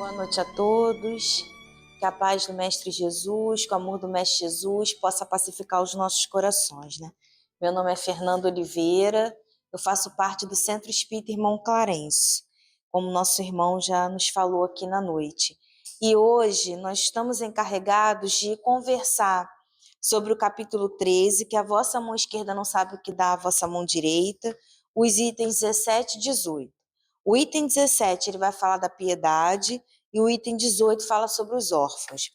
Boa noite a todos, que a paz do Mestre Jesus, que o amor do Mestre Jesus possa pacificar os nossos corações, né? Meu nome é Fernanda Oliveira, eu faço parte do Centro Espírita Irmão Clarence, como nosso irmão já nos falou aqui na noite. E hoje nós estamos encarregados de conversar sobre o capítulo 13, que a vossa mão esquerda não sabe o que dá a vossa mão direita, os itens 17 e 18. O item 17 ele vai falar da piedade e o item 18 fala sobre os órfãos.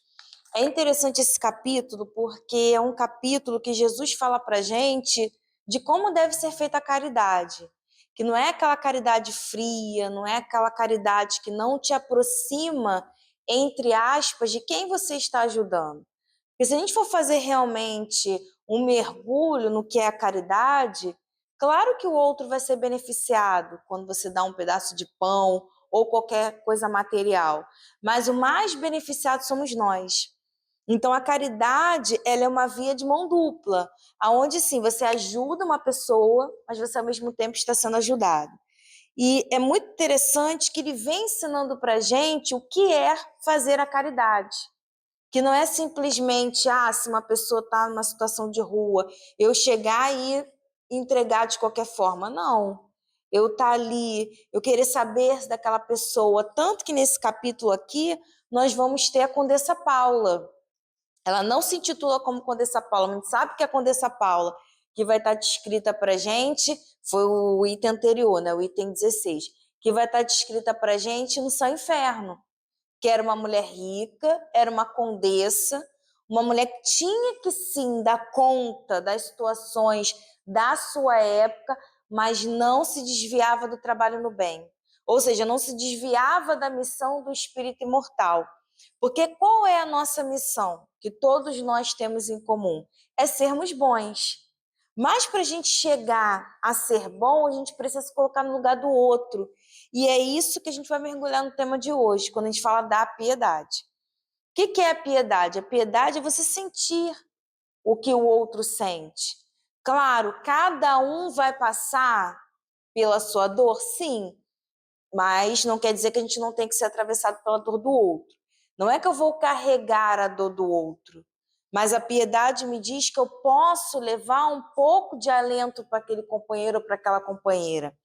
É interessante esse capítulo porque é um capítulo que Jesus fala para a gente de como deve ser feita a caridade, que não é aquela caridade fria, não é aquela caridade que não te aproxima, entre aspas, de quem você está ajudando. Porque se a gente for fazer realmente um mergulho no que é a caridade, claro que o outro vai ser beneficiado quando você dá um pedaço de pão ou qualquer coisa material, mas o mais beneficiado somos nós. Então a caridade, ela é uma via de mão dupla, aonde sim, você ajuda uma pessoa, mas você ao mesmo tempo está sendo ajudado. E é muito interessante que ele vem ensinando para a gente o que é fazer a caridade. Que não é simplesmente, se uma pessoa está numa situação de rua, eu chegar e entregar de qualquer forma. Não. Eu estar ali, eu querer saber daquela pessoa. Tanto que nesse capítulo aqui, nós vamos ter a Condessa Paula. Ela não se intitula como Condessa Paula, a gente sabe que a Condessa Paula, que vai estar descrita para a gente, foi o item anterior, né, o item 16, que vai estar descrita para a gente no Céu e Inferno, que era uma mulher rica, era uma condessa, uma mulher que tinha que sim dar conta das situações da sua época, mas não se desviava do trabalho no bem. Ou seja, não se desviava da missão do espírito imortal. Porque qual é a nossa missão, que todos nós temos em comum? É sermos bons. Mas para a gente chegar a ser bom, a gente precisa se colocar no lugar do outro. E é isso que a gente vai mergulhar no tema de hoje, quando a gente fala da piedade. O que é a piedade? A piedade é você sentir o que o outro sente. Claro, cada um vai passar pela sua dor, sim, mas não quer dizer que a gente não tem que ser atravessado pela dor do outro. Não é que eu vou carregar a dor do outro, mas a piedade me diz que eu posso levar um pouco de alento para aquele companheiro ou para aquela companheira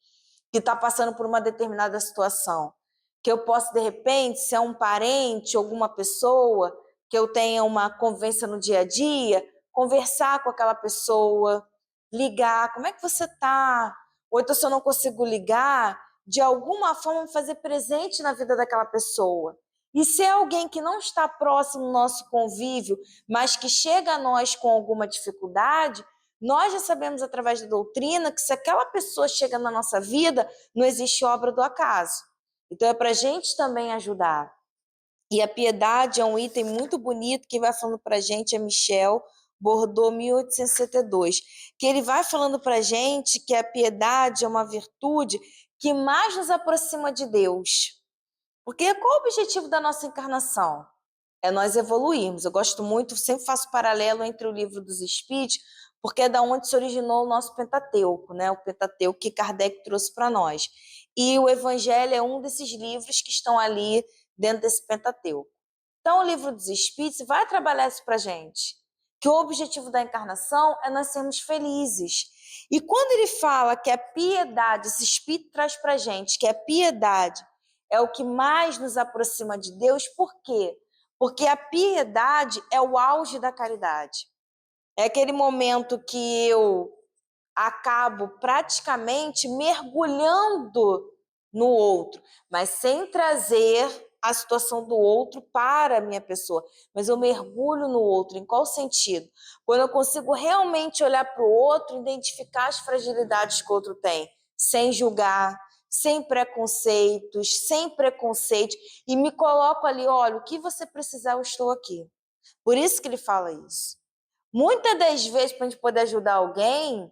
que está passando por uma determinada situação. Que eu posso, de repente, se é um parente, alguma pessoa, que eu tenha uma convivência no dia a dia, conversar com aquela pessoa, ligar, como é que você está? Ou então, se eu não consigo ligar, de alguma forma me fazer presente na vida daquela pessoa. E se é alguém que não está próximo do nosso convívio, mas que chega a nós com alguma dificuldade, nós já sabemos através da doutrina que se aquela pessoa chega na nossa vida, não existe obra do acaso. Então é para a gente também ajudar. E a piedade é um item muito bonito, quem vai falando para a gente é Michel Bordeaux, 1862, que ele vai falando para a gente que a piedade é uma virtude que mais nos aproxima de Deus. Porque qual o objetivo da nossa encarnação? É nós evoluirmos. Eu gosto muito, sempre faço paralelo entre o livro dos Espíritos, porque é da onde se originou o nosso Pentateuco, né? O Pentateuco que Kardec trouxe para nós. E o Evangelho é um desses livros que estão ali dentro desse Pentateuco. Então, o livro dos Espíritos vai trabalhar isso para a gente, que o objetivo da encarnação é nós sermos felizes. E quando ele fala que a piedade, esse Espírito traz para a gente, que a piedade é o que mais nos aproxima de Deus, por quê? Porque a piedade é o auge da caridade. É aquele momento que eu acabo praticamente mergulhando no outro, mas sem trazer a situação do outro para a minha pessoa. Mas eu mergulho no outro. Em qual sentido? Quando eu consigo realmente olhar para o outro, identificar as fragilidades que o outro tem, sem julgar, sem preconceitos, sem preconceito, e me coloco ali, olha, o que você precisar, eu estou aqui. Por isso que ele fala isso. Muitas das vezes, para a gente poder ajudar alguém,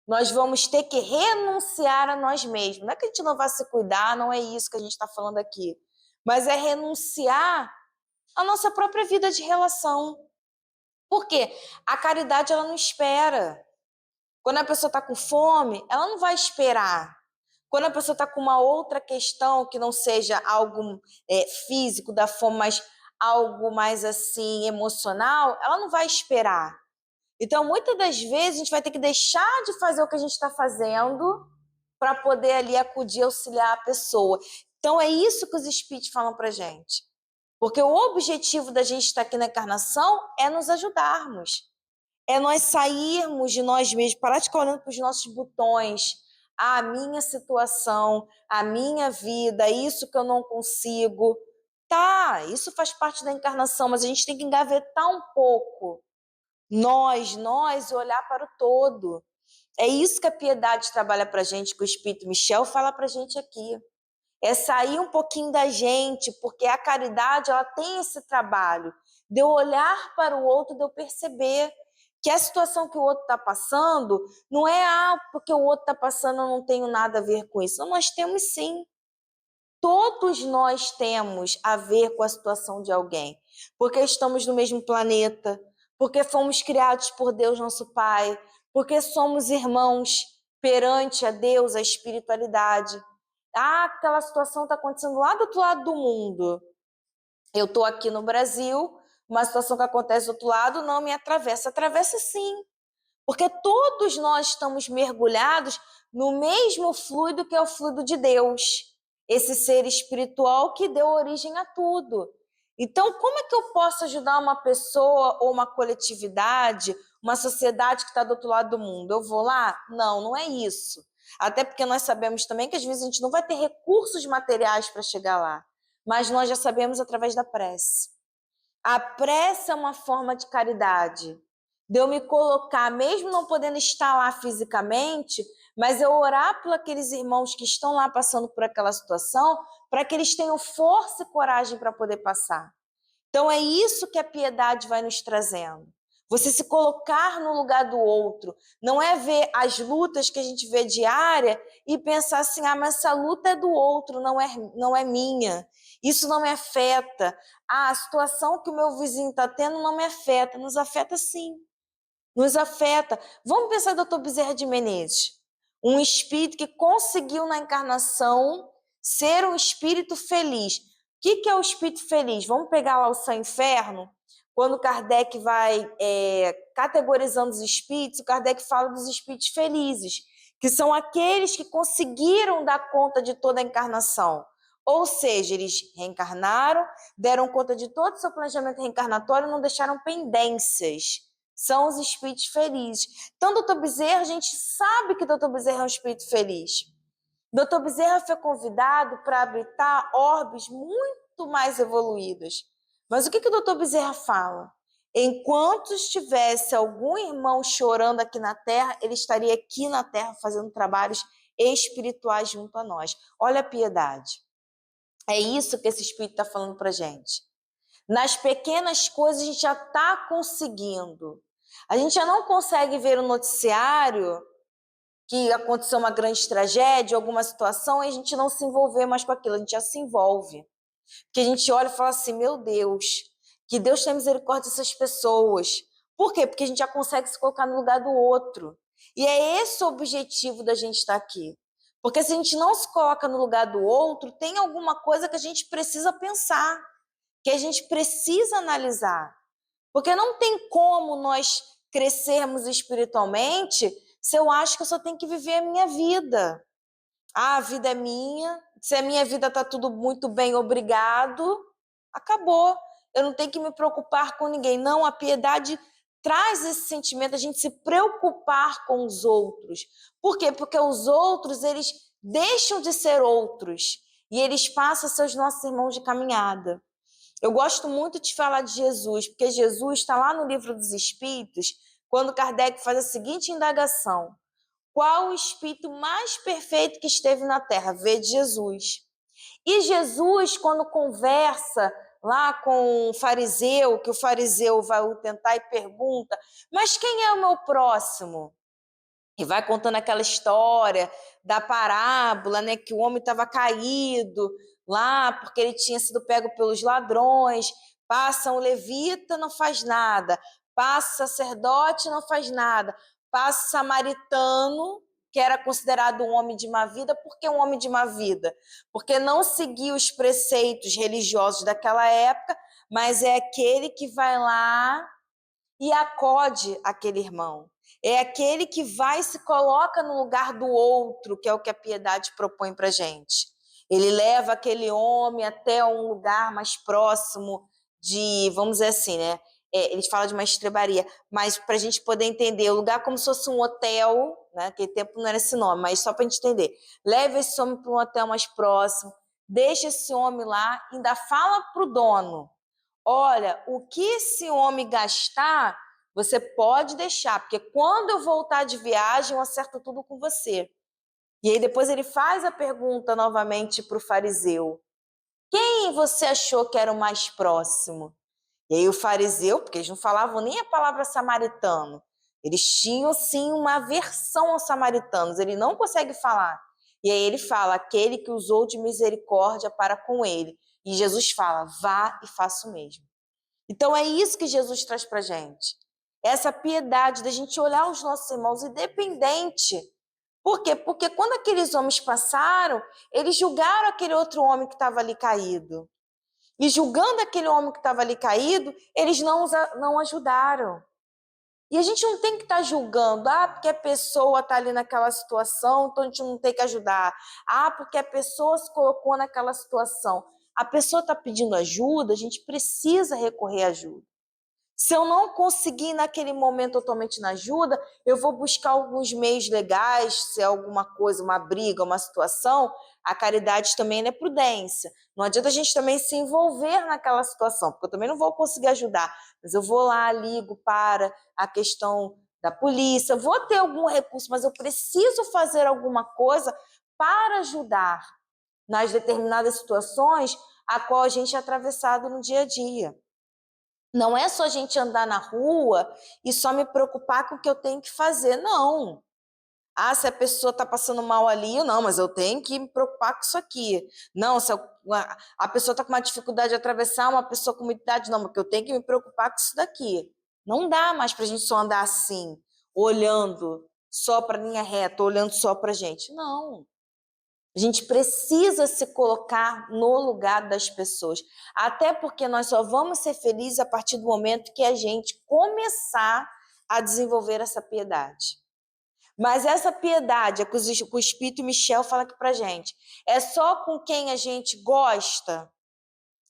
nós vamos ter que renunciar a nós mesmos. Não é que a gente não vá se cuidar, não é isso que a gente está falando aqui. Mas é renunciar à nossa própria vida de relação. Por quê? A caridade, ela não espera. Quando a pessoa está com fome, ela não vai esperar. Quando a pessoa está com uma outra questão que não seja algo físico da forma, mas algo mais assim emocional, ela não vai esperar. Então, muitas das vezes, a gente vai ter que deixar de fazer o que a gente está fazendo para poder ali acudir, auxiliar a pessoa. Então, é isso que os espíritos falam para gente. Porque o objetivo da gente estar aqui na encarnação é nos ajudarmos. É nós sairmos de nós mesmos, parar de ficar olhando para os nossos botões, a minha situação, a minha vida, isso que eu não consigo. Tá, isso faz parte da encarnação, mas a gente tem que engavetar um pouco. Nós, olhar para o todo. É isso que a piedade trabalha para a gente, que o Espírito Michel fala para a gente aqui. É sair um pouquinho da gente, porque a caridade ela tem esse trabalho de eu olhar para o outro, de eu perceber que a situação que o outro está passando não é porque o outro está passando, eu não tenho nada a ver com isso. Não, nós temos sim. Todos nós temos a ver com a situação de alguém, porque estamos no mesmo planeta, porque fomos criados por Deus, nosso Pai, porque somos irmãos perante a Deus, a espiritualidade. Aquela situação está acontecendo lá do outro lado do mundo. Eu estou aqui no Brasil, uma situação que acontece do outro lado não me atravessa. Atravessa sim, porque todos nós estamos mergulhados no mesmo fluido que é o fluido de Deus, esse ser espiritual que deu origem a tudo. Então, como é que eu posso ajudar uma pessoa ou uma coletividade, uma sociedade que está do outro lado do mundo? Eu vou lá? Não, não é isso. Até porque nós sabemos também que às vezes a gente não vai ter recursos materiais para chegar lá, mas nós já sabemos através da prece. A prece é uma forma de caridade, de eu me colocar, mesmo não podendo estar lá fisicamente, mas eu orar por aqueles irmãos que estão lá passando por aquela situação, para que eles tenham força e coragem para poder passar. Então é isso que a piedade vai nos trazendo. Você se colocar no lugar do outro, não é ver as lutas que a gente vê diária e pensar assim, mas essa luta é do outro, não é minha. Isso não me afeta. A situação que o meu vizinho está tendo não me afeta. Nos afeta sim, nos afeta. Vamos pensar no Dr. Bezerra de Menezes, um espírito que conseguiu na encarnação ser um espírito feliz. O que é o espírito feliz? Vamos pegar lá o Céu e Inferno, quando Kardec vai categorizando os espíritos, o Kardec fala dos espíritos felizes, que são aqueles que conseguiram dar conta de toda a encarnação. Ou seja, eles reencarnaram, deram conta de todo o seu planejamento reencarnatório e não deixaram pendências. São os espíritos felizes. Então, Dr. Bezerra, a gente sabe que Dr. Bezerra é um espírito feliz. Dr. Bezerra foi convidado para habitar orbes muito mais evoluídas. Mas o que o Dr. Bezerra fala? Enquanto estivesse algum irmão chorando aqui na Terra, ele estaria aqui na Terra fazendo trabalhos espirituais junto a nós. Olha a piedade. É isso que esse espírito está falando para a gente. Nas pequenas coisas a gente já está conseguindo. A gente já não consegue ver o noticiário que aconteceu uma grande tragédia, alguma situação, e a gente não se envolver mais com aquilo, a gente já se envolve. Porque a gente olha e fala assim, meu Deus, que Deus tenha misericórdia dessas pessoas. Por quê? Porque a gente já consegue se colocar no lugar do outro. E é esse o objetivo da gente estar aqui. Porque se a gente não se coloca no lugar do outro, tem alguma coisa que a gente precisa pensar, que a gente precisa analisar. Porque não tem como nós crescermos espiritualmente se eu acho que eu só tenho que viver a minha vida. A vida é minha, se a minha vida está tudo muito bem, obrigado, acabou. Eu não tenho que me preocupar com ninguém. Não, a piedade traz esse sentimento, a gente se preocupar com os outros. Por quê? Porque os outros, eles deixam de ser outros e eles passam a ser os nossos irmãos de caminhada. Eu gosto muito de falar de Jesus, porque Jesus está lá no Livro dos Espíritos, quando Kardec faz a seguinte indagação: qual o espírito mais perfeito que esteve na Terra? Vede Jesus. E Jesus, quando conversa lá com o fariseu, que o fariseu vai o tentar e pergunta, mas quem é o meu próximo? E vai contando aquela história da parábola, né, que o homem estava caído lá porque ele tinha sido pego pelos ladrões. Passa um levita, não faz nada. Passa sacerdote, não faz nada. Passa samaritano, que era considerado um homem de má vida. Por que um homem de má vida? Porque não seguia os preceitos religiosos daquela época, mas é aquele que vai lá e acode aquele irmão. É aquele que vai e se coloca no lugar do outro, que é o que a piedade propõe para a gente. Ele leva aquele homem até um lugar mais próximo de, vamos dizer assim, né? Eles falam de uma estrebaria, mas para a gente poder entender, o lugar como se fosse um hotel, né? Naquele tempo não era esse nome, mas só para a gente entender. Leva esse homem para um hotel mais próximo, deixa esse homem lá, ainda fala para o dono: olha, o que esse homem gastar, você pode deixar, porque quando eu voltar de viagem, eu acerto tudo com você. E aí depois ele faz a pergunta novamente para o fariseu: quem você achou que era o mais próximo? E aí o fariseu, porque eles não falavam nem a palavra samaritano, eles tinham sim uma aversão aos samaritanos, ele não consegue falar. E aí ele fala: aquele que usou de misericórdia para com ele. E Jesus fala: vá e faça o mesmo. Então é isso que Jesus traz para a gente. Essa piedade da gente olhar os nossos irmãos independente. Por quê? Porque quando aqueles homens passaram, eles julgaram aquele outro homem que estava ali caído. E julgando aquele homem que estava ali caído, eles não ajudaram. E a gente não tem que estar julgando, porque a pessoa está ali naquela situação, então a gente não tem que ajudar. Porque a pessoa se colocou naquela situação. A pessoa está pedindo ajuda, a gente precisa recorrer à ajuda. Se eu não conseguir naquele momento totalmente na ajuda, eu vou buscar alguns meios legais, se é alguma coisa, uma briga, uma situação. A caridade também é prudência. Não adianta a gente também se envolver naquela situação, porque eu também não vou conseguir ajudar, mas eu vou lá, ligo para a questão da polícia, vou ter algum recurso, mas eu preciso fazer alguma coisa para ajudar nas determinadas situações a qual a gente é atravessado no dia a dia. Não é só a gente andar na rua e só me preocupar com o que eu tenho que fazer, não. Se a pessoa está passando mal ali, não, mas eu tenho que me preocupar com isso aqui. Não, se a pessoa está com uma dificuldade de atravessar, uma pessoa com muita idade, não, porque eu tenho que me preocupar com isso daqui. Não dá mais para a gente só andar assim, olhando só para a linha reta, olhando só para a gente. Não. A gente precisa se colocar no lugar das pessoas, até porque nós só vamos ser felizes a partir do momento que a gente começar a desenvolver essa piedade. Mas essa piedade, é que o Espírito Michel fala aqui pra gente, é só com quem a gente gosta?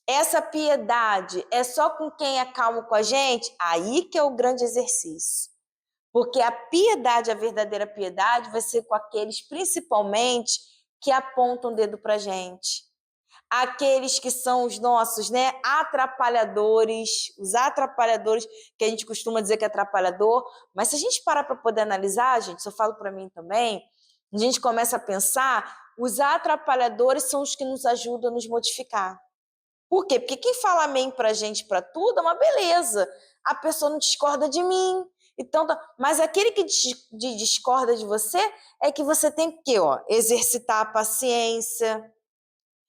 Essa piedade é só com quem é calmo com a gente? Aí que é o grande exercício. Porque a piedade, a verdadeira piedade, vai ser com aqueles, principalmente, que apontam o dedo para a gente. Aqueles que são os nossos, né, atrapalhadores, os atrapalhadores, que a gente costuma dizer que é atrapalhador, mas se a gente parar para poder analisar, gente, isso eu falo para mim também, a gente começa a pensar, os atrapalhadores são os que nos ajudam a nos modificar. Por quê? Porque quem fala amém pra gente para tudo é uma beleza. A pessoa não discorda de mim. Então, mas aquele que discorda de você é que você tem que exercitar a paciência,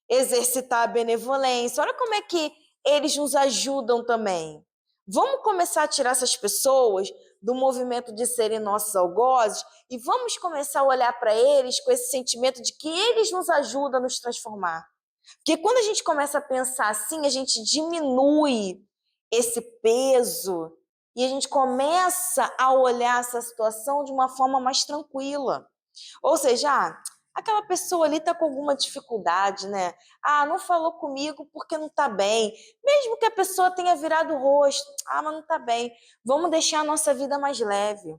exercitar a benevolência. Olha como é que eles nos ajudam também. Vamos começar a tirar essas pessoas do movimento de serem nossos algozes e vamos começar a olhar para eles com esse sentimento de que eles nos ajudam a nos transformar. Porque quando a gente começa a pensar assim, a gente diminui esse peso e a gente começa a olhar essa situação de uma forma mais tranquila. Ou seja, aquela pessoa ali está com alguma dificuldade, né? Não falou comigo porque não está bem. Mesmo que a pessoa tenha virado o rosto, mas não está bem. Vamos deixar a nossa vida mais leve.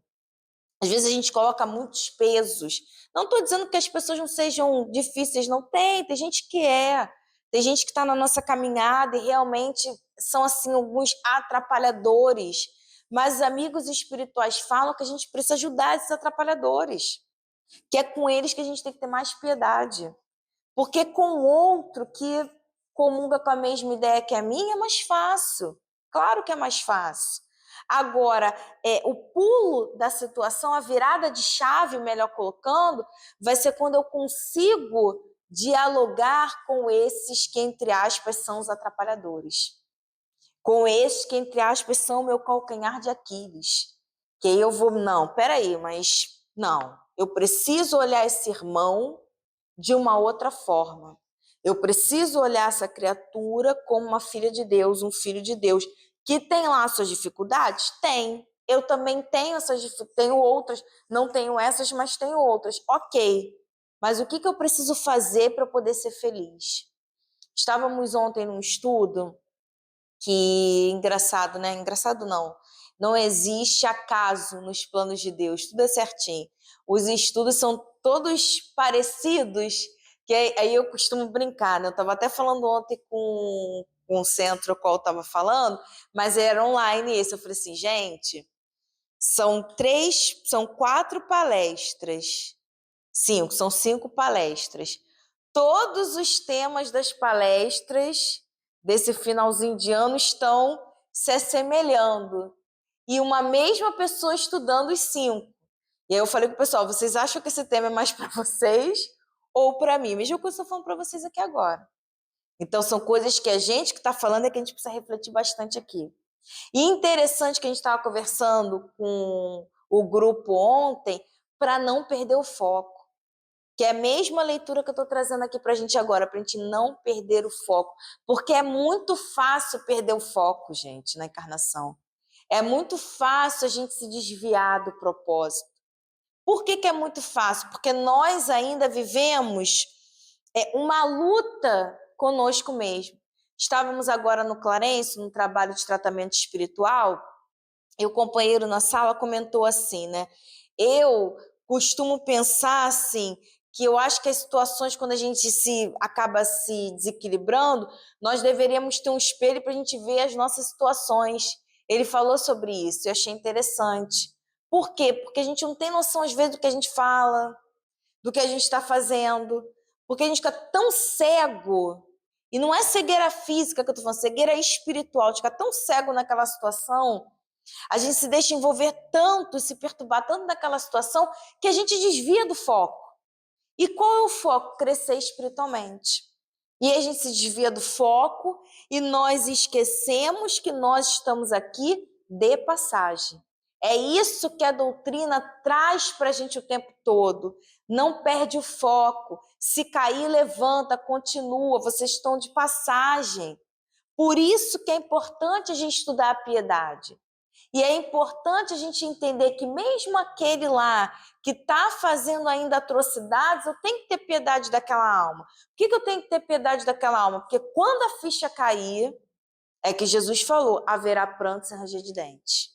Às vezes a gente coloca muitos pesos. Não estou dizendo que as pessoas não sejam difíceis, não tem gente que é. Tem gente que está na nossa caminhada e realmente são assim alguns atrapalhadores. Mas os amigos espirituais falam que a gente precisa ajudar esses atrapalhadores, que é com eles que a gente tem que ter mais piedade. Porque com o outro que comunga com a mesma ideia que a minha é mais fácil. Claro que é mais fácil. Agora, o pulo da situação, a virada de chave, melhor colocando, vai ser quando eu consigo dialogar com esses que, entre aspas, são os atrapalhadores. Com esses que, entre aspas, são o meu calcanhar de Aquiles. Que aí eu vou, não, peraí, mas não. Eu preciso olhar esse irmão de uma outra forma. Eu preciso olhar essa criatura como uma filha de Deus, um filho de Deus, que tem lá suas dificuldades? Tem. Eu também tenho essas dificuldades, tenho outras, não tenho essas, mas tenho outras. Ok. Mas o que eu preciso fazer para poder ser feliz? Estávamos ontem num estudo que, engraçado, né? Engraçado não. Não existe acaso nos planos de Deus, tudo é certinho. Os estudos são todos parecidos, que aí eu costumo brincar, né? Eu estava até falando ontem com o centro ao qual eu estava falando, mas era online esse. Eu falei assim, gente, são 4 palestras. São 5 palestras. Todos os temas das palestras desse finalzinho de ano estão se assemelhando. E uma mesma pessoa estudando os 5. E aí eu falei pro pessoal, vocês acham que esse tema é mais para vocês ou para mim? Mesmo que eu estou falando para vocês aqui agora. Então são coisas que a gente que está falando é que a gente precisa refletir bastante aqui. E interessante que a gente estava conversando com o grupo ontem para não perder o foco. Que é a mesma leitura que eu estou trazendo aqui para a gente agora, para a gente não perder o foco. Porque é muito fácil perder o foco, gente, na encarnação. É muito fácil a gente se desviar do propósito. Por que é muito fácil? Porque nós ainda vivemos uma luta conosco mesmo. Estávamos agora no Clarence, no trabalho de tratamento espiritual, e o companheiro na sala comentou assim, né? Eu costumo pensar assim, que eu acho que as situações, quando a gente acaba se desequilibrando, nós deveríamos ter um espelho para a gente ver as nossas situações. Ele falou sobre isso, eu achei interessante. Por quê? Porque a gente não tem noção, às vezes, do que a gente fala, do que a gente está fazendo, porque a gente fica tão cego, e não é cegueira física que eu estou falando, cegueira espiritual, a gente fica tão cego naquela situação, a gente se deixa envolver tanto, se perturbar tanto naquela situação, que a gente desvia do foco. E qual é o foco? Crescer espiritualmente. E aí a gente se desvia do foco e nós esquecemos que nós estamos aqui de passagem. É isso que a doutrina traz para a gente o tempo todo. Não perde o foco. Se cair, levanta, continua. Vocês estão de passagem. Por isso que é importante a gente estudar a piedade. E é importante a gente entender que mesmo aquele lá que está fazendo ainda atrocidades, eu tenho que ter piedade daquela alma. Por que eu tenho que ter piedade daquela alma? Porque quando a ficha cair, é que Jesus falou, haverá pranto e ranger de dente.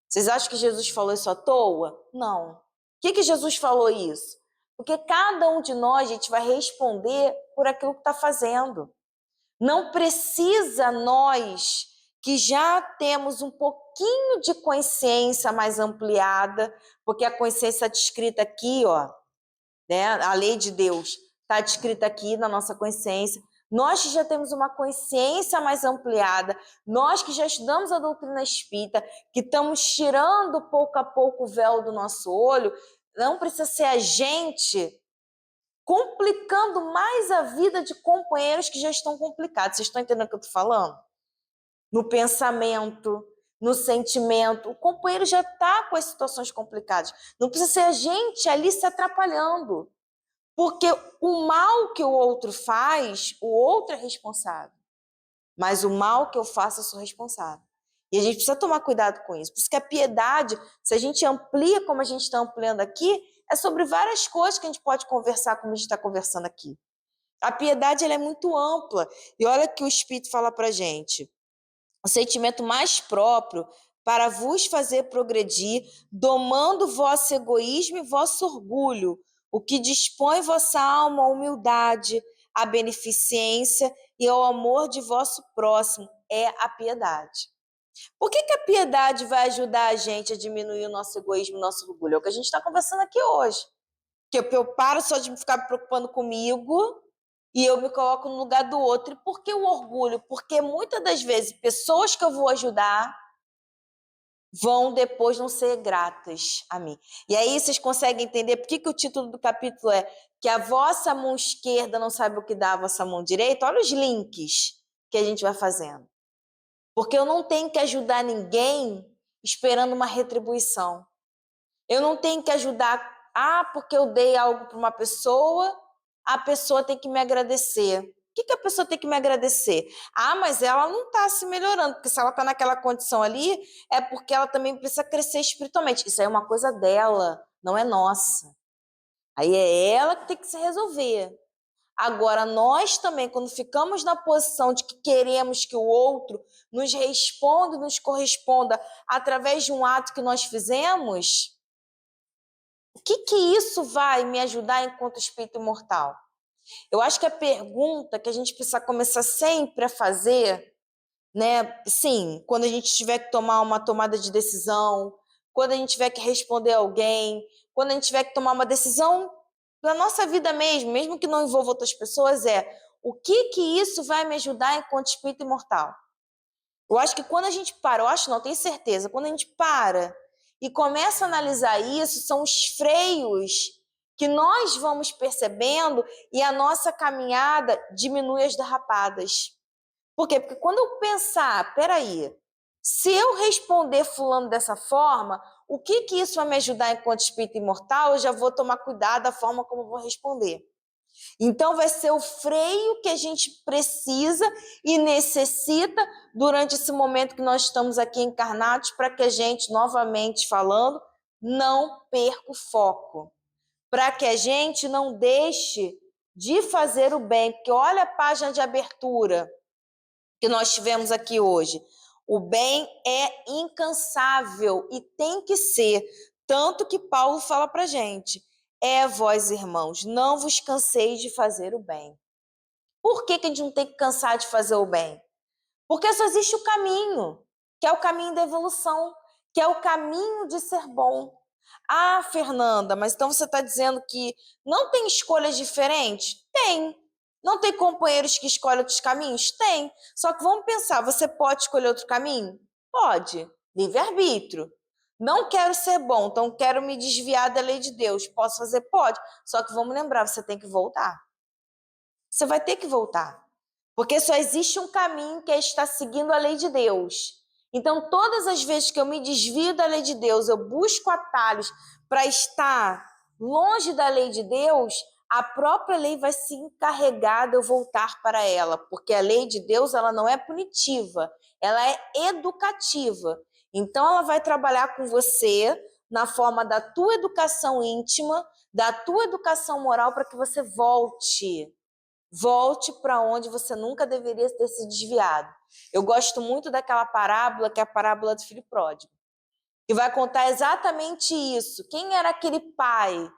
Vocês acham que Jesus falou isso à toa? Não. Por que Jesus falou isso? Porque cada um de nós, a gente vai responder por aquilo que está fazendo. Não precisa nós, que já temos um pouquinho de consciência mais ampliada, porque a consciência está descrita aqui, ó, né? A lei de Deus está descrita aqui na nossa consciência. Nós que já temos uma consciência mais ampliada, nós que já estudamos a doutrina espírita, que estamos tirando pouco a pouco o véu do nosso olho, não precisa ser a gente complicando mais a vida de companheiros que já estão complicados. Vocês estão entendendo o que eu estou falando? No pensamento, no sentimento. O companheiro já está com as situações complicadas. Não precisa ser a gente ali se atrapalhando. Porque o mal que o outro faz, o outro é responsável. Mas o mal que eu faço, eu sou responsável. E a gente precisa tomar cuidado com isso. Por isso que a piedade, se a gente amplia como a gente está ampliando aqui, é sobre várias coisas que a gente pode conversar como a gente está conversando aqui. A piedade ela é muito ampla. E olha que o Espírito fala para a gente. O sentimento mais próprio para vos fazer progredir, domando vosso egoísmo e vosso orgulho, o que dispõe vossa alma à humildade, à beneficência e ao amor de vosso próximo, é a piedade. Por que a piedade vai ajudar a gente a diminuir o nosso egoísmo e o nosso orgulho? É o que a gente está conversando aqui hoje. Porque eu paro só de ficar me preocupando comigo e eu me coloco no lugar do outro. E por que o orgulho? Porque muitas das vezes pessoas que eu vou ajudar vão depois não ser gratas a mim. E aí vocês conseguem entender por que o título do capítulo é que a vossa mão esquerda não sabe o que dá a vossa mão direita? Olha os links que a gente vai fazendo. Porque eu não tenho que ajudar ninguém esperando uma retribuição. Eu não tenho que ajudar Ah, porque eu dei algo para uma pessoa, a pessoa tem que me agradecer. O que a pessoa tem que me agradecer? Ah, mas ela não está se melhorando, porque se ela está naquela condição ali, é porque ela também precisa crescer espiritualmente. Isso aí é uma coisa dela, não é nossa. Aí é ela que tem que se resolver. Agora, nós também, quando ficamos na posição de que queremos que o outro nos responda, nos corresponda através de um ato que nós fizemos, o que isso vai me ajudar enquanto espírito imortal? Eu acho que a pergunta que a gente precisa começar sempre a fazer, né? Sim, quando a gente tiver que tomar uma tomada de decisão, quando a gente tiver que responder a alguém, quando a gente tiver que tomar uma decisão na nossa vida mesmo, mesmo que não envolva outras pessoas, é o que isso vai me ajudar enquanto espírito imortal? Eu acho que quando a gente para, eu acho não, tenho certeza, quando a gente para e começa a analisar isso, são os freios que nós vamos percebendo e a nossa caminhada diminui as derrapadas. Por quê? Porque quando eu pensar, peraí, se eu responder fulano dessa forma, o que isso vai me ajudar enquanto espírito imortal? Eu já vou tomar cuidado da forma como eu vou responder. Então, vai ser o freio que a gente precisa e necessita durante esse momento que nós estamos aqui encarnados, para que a gente, novamente falando, não perca o foco. Para que a gente não deixe de fazer o bem. Porque olha a página de abertura que nós tivemos aqui hoje. O bem é incansável e tem que ser. Tanto que Paulo fala para a gente. Vós, irmãos, não vos canseis de fazer o bem. Por que a gente não tem que cansar de fazer o bem? Porque só existe o caminho, que é o caminho da evolução, que é o caminho de ser bom. Ah, Fernanda, mas então você está dizendo que não tem escolhas diferentes? Tem. Não tem companheiros que escolhem outros caminhos? Tem. Só que vamos pensar, você pode escolher outro caminho? Pode. Livre-arbítrio. Não quero ser bom, então quero me desviar da lei de Deus. Posso fazer? Pode. Só que vamos lembrar, você tem que voltar. Você vai ter que voltar. Porque só existe um caminho, que é estar seguindo a lei de Deus. Então, todas as vezes que eu me desvio da lei de Deus, eu busco atalhos para estar longe da lei de Deus, a própria lei vai se encarregar de eu voltar para ela, porque a lei de Deus, ela não é punitiva, ela é educativa. Então, ela vai trabalhar com você na forma da tua educação íntima, da tua educação moral, para que você volte para onde você nunca deveria ter se desviado. Eu gosto muito daquela parábola, que é a parábola do filho pródigo, que vai contar exatamente isso. Quem era aquele pai?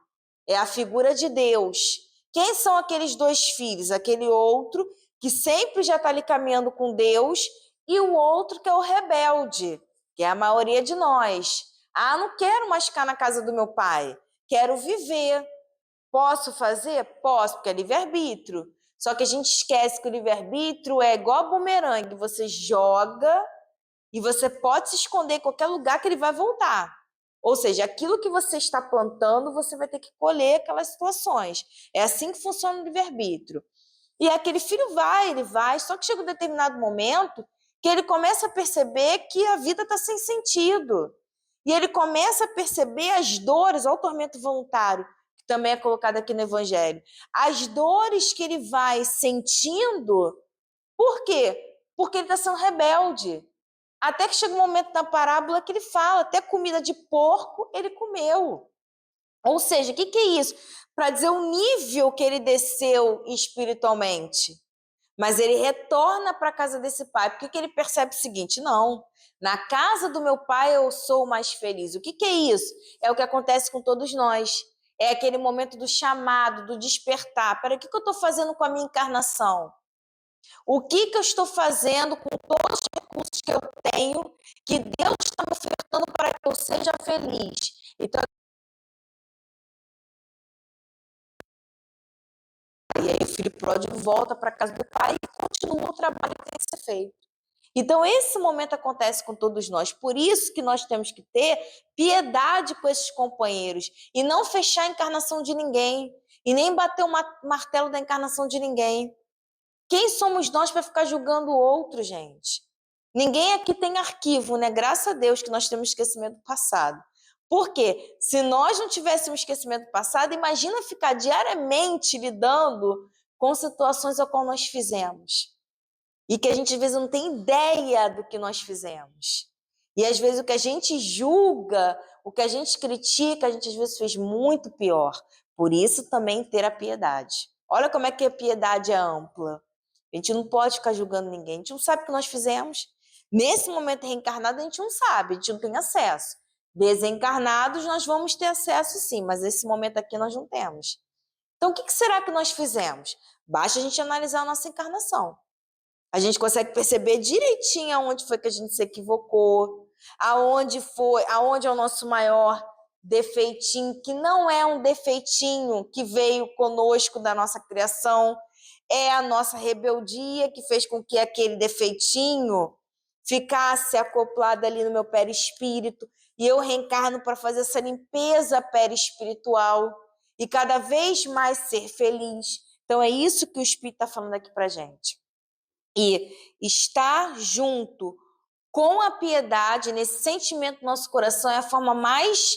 É a figura de Deus. Quem são aqueles dois filhos? Aquele outro que sempre já está ali caminhando com Deus e o outro que é o rebelde, que é a maioria de nós. Ah, não quero mais ficar na casa do meu pai. Quero viver. Posso fazer? Posso, porque é livre-arbítrio. Só que a gente esquece que o livre-arbítrio é igual bumerangue. Você joga e você pode se esconder em qualquer lugar que ele vai voltar. Ou seja, aquilo que você está plantando, você vai ter que colher aquelas situações. É assim que funciona o livre-arbítrio. E aquele filho ele vai, só que chega um determinado momento que ele começa a perceber que a vida está sem sentido. E ele começa a perceber as dores, olha o tormento voluntário, que também é colocado aqui no Evangelho. As dores que ele vai sentindo, por quê? Porque ele está sendo rebelde. Até que chega um momento na parábola que ele fala, até comida de porco ele comeu. Ou seja, o que é isso? Para dizer o nível que ele desceu espiritualmente. Mas ele retorna para a casa desse pai, porque ele percebe o seguinte: não, na casa do meu pai eu sou mais feliz. O que é isso? É o que acontece com todos nós. É aquele momento do chamado, do despertar. Peraí, o que eu estou fazendo com a minha encarnação? O que eu estou fazendo com todos os recursos que eu tenho, que Deus está me ofertando para que eu seja feliz? Então, e aí o filho pródigo volta para a casa do pai e continua o trabalho que tem que ser feito. Então, esse momento acontece com todos nós. Por isso que nós temos que ter piedade com esses companheiros e não fechar a encarnação de ninguém e nem bater o martelo da encarnação de ninguém. Quem somos nós para ficar julgando o outro, gente? Ninguém aqui tem arquivo, né? Graças a Deus que nós temos esquecimento do passado. Por quê? Se nós não tivéssemos esquecimento passado, imagina ficar diariamente lidando com situações ao qual nós fizemos. E que a gente, às vezes, não tem ideia do que nós fizemos. E, às vezes, o que a gente julga, o que a gente critica, a gente, às vezes, fez muito pior. Por isso, também, ter a piedade. Olha como é que a piedade é ampla. A gente não pode ficar julgando ninguém. A gente não sabe o que nós fizemos. Nesse momento reencarnado, a gente não sabe, a gente não tem acesso. Desencarnados, nós vamos ter acesso, sim, mas nesse momento aqui nós não temos. Então, o que será que nós fizemos? Basta a gente analisar a nossa encarnação. A gente consegue perceber direitinho aonde foi que a gente se equivocou, aonde é o nosso maior defeitinho, que não é um defeitinho que veio conosco da nossa criação, é a nossa rebeldia que fez com que aquele defeitinho ficasse acoplado ali no meu perispírito, e eu reencarno para fazer essa limpeza perispiritual e cada vez mais ser feliz. Então é isso que o Espírito está falando aqui para a gente. E estar junto com a piedade, nesse sentimento do nosso coração, é a forma mais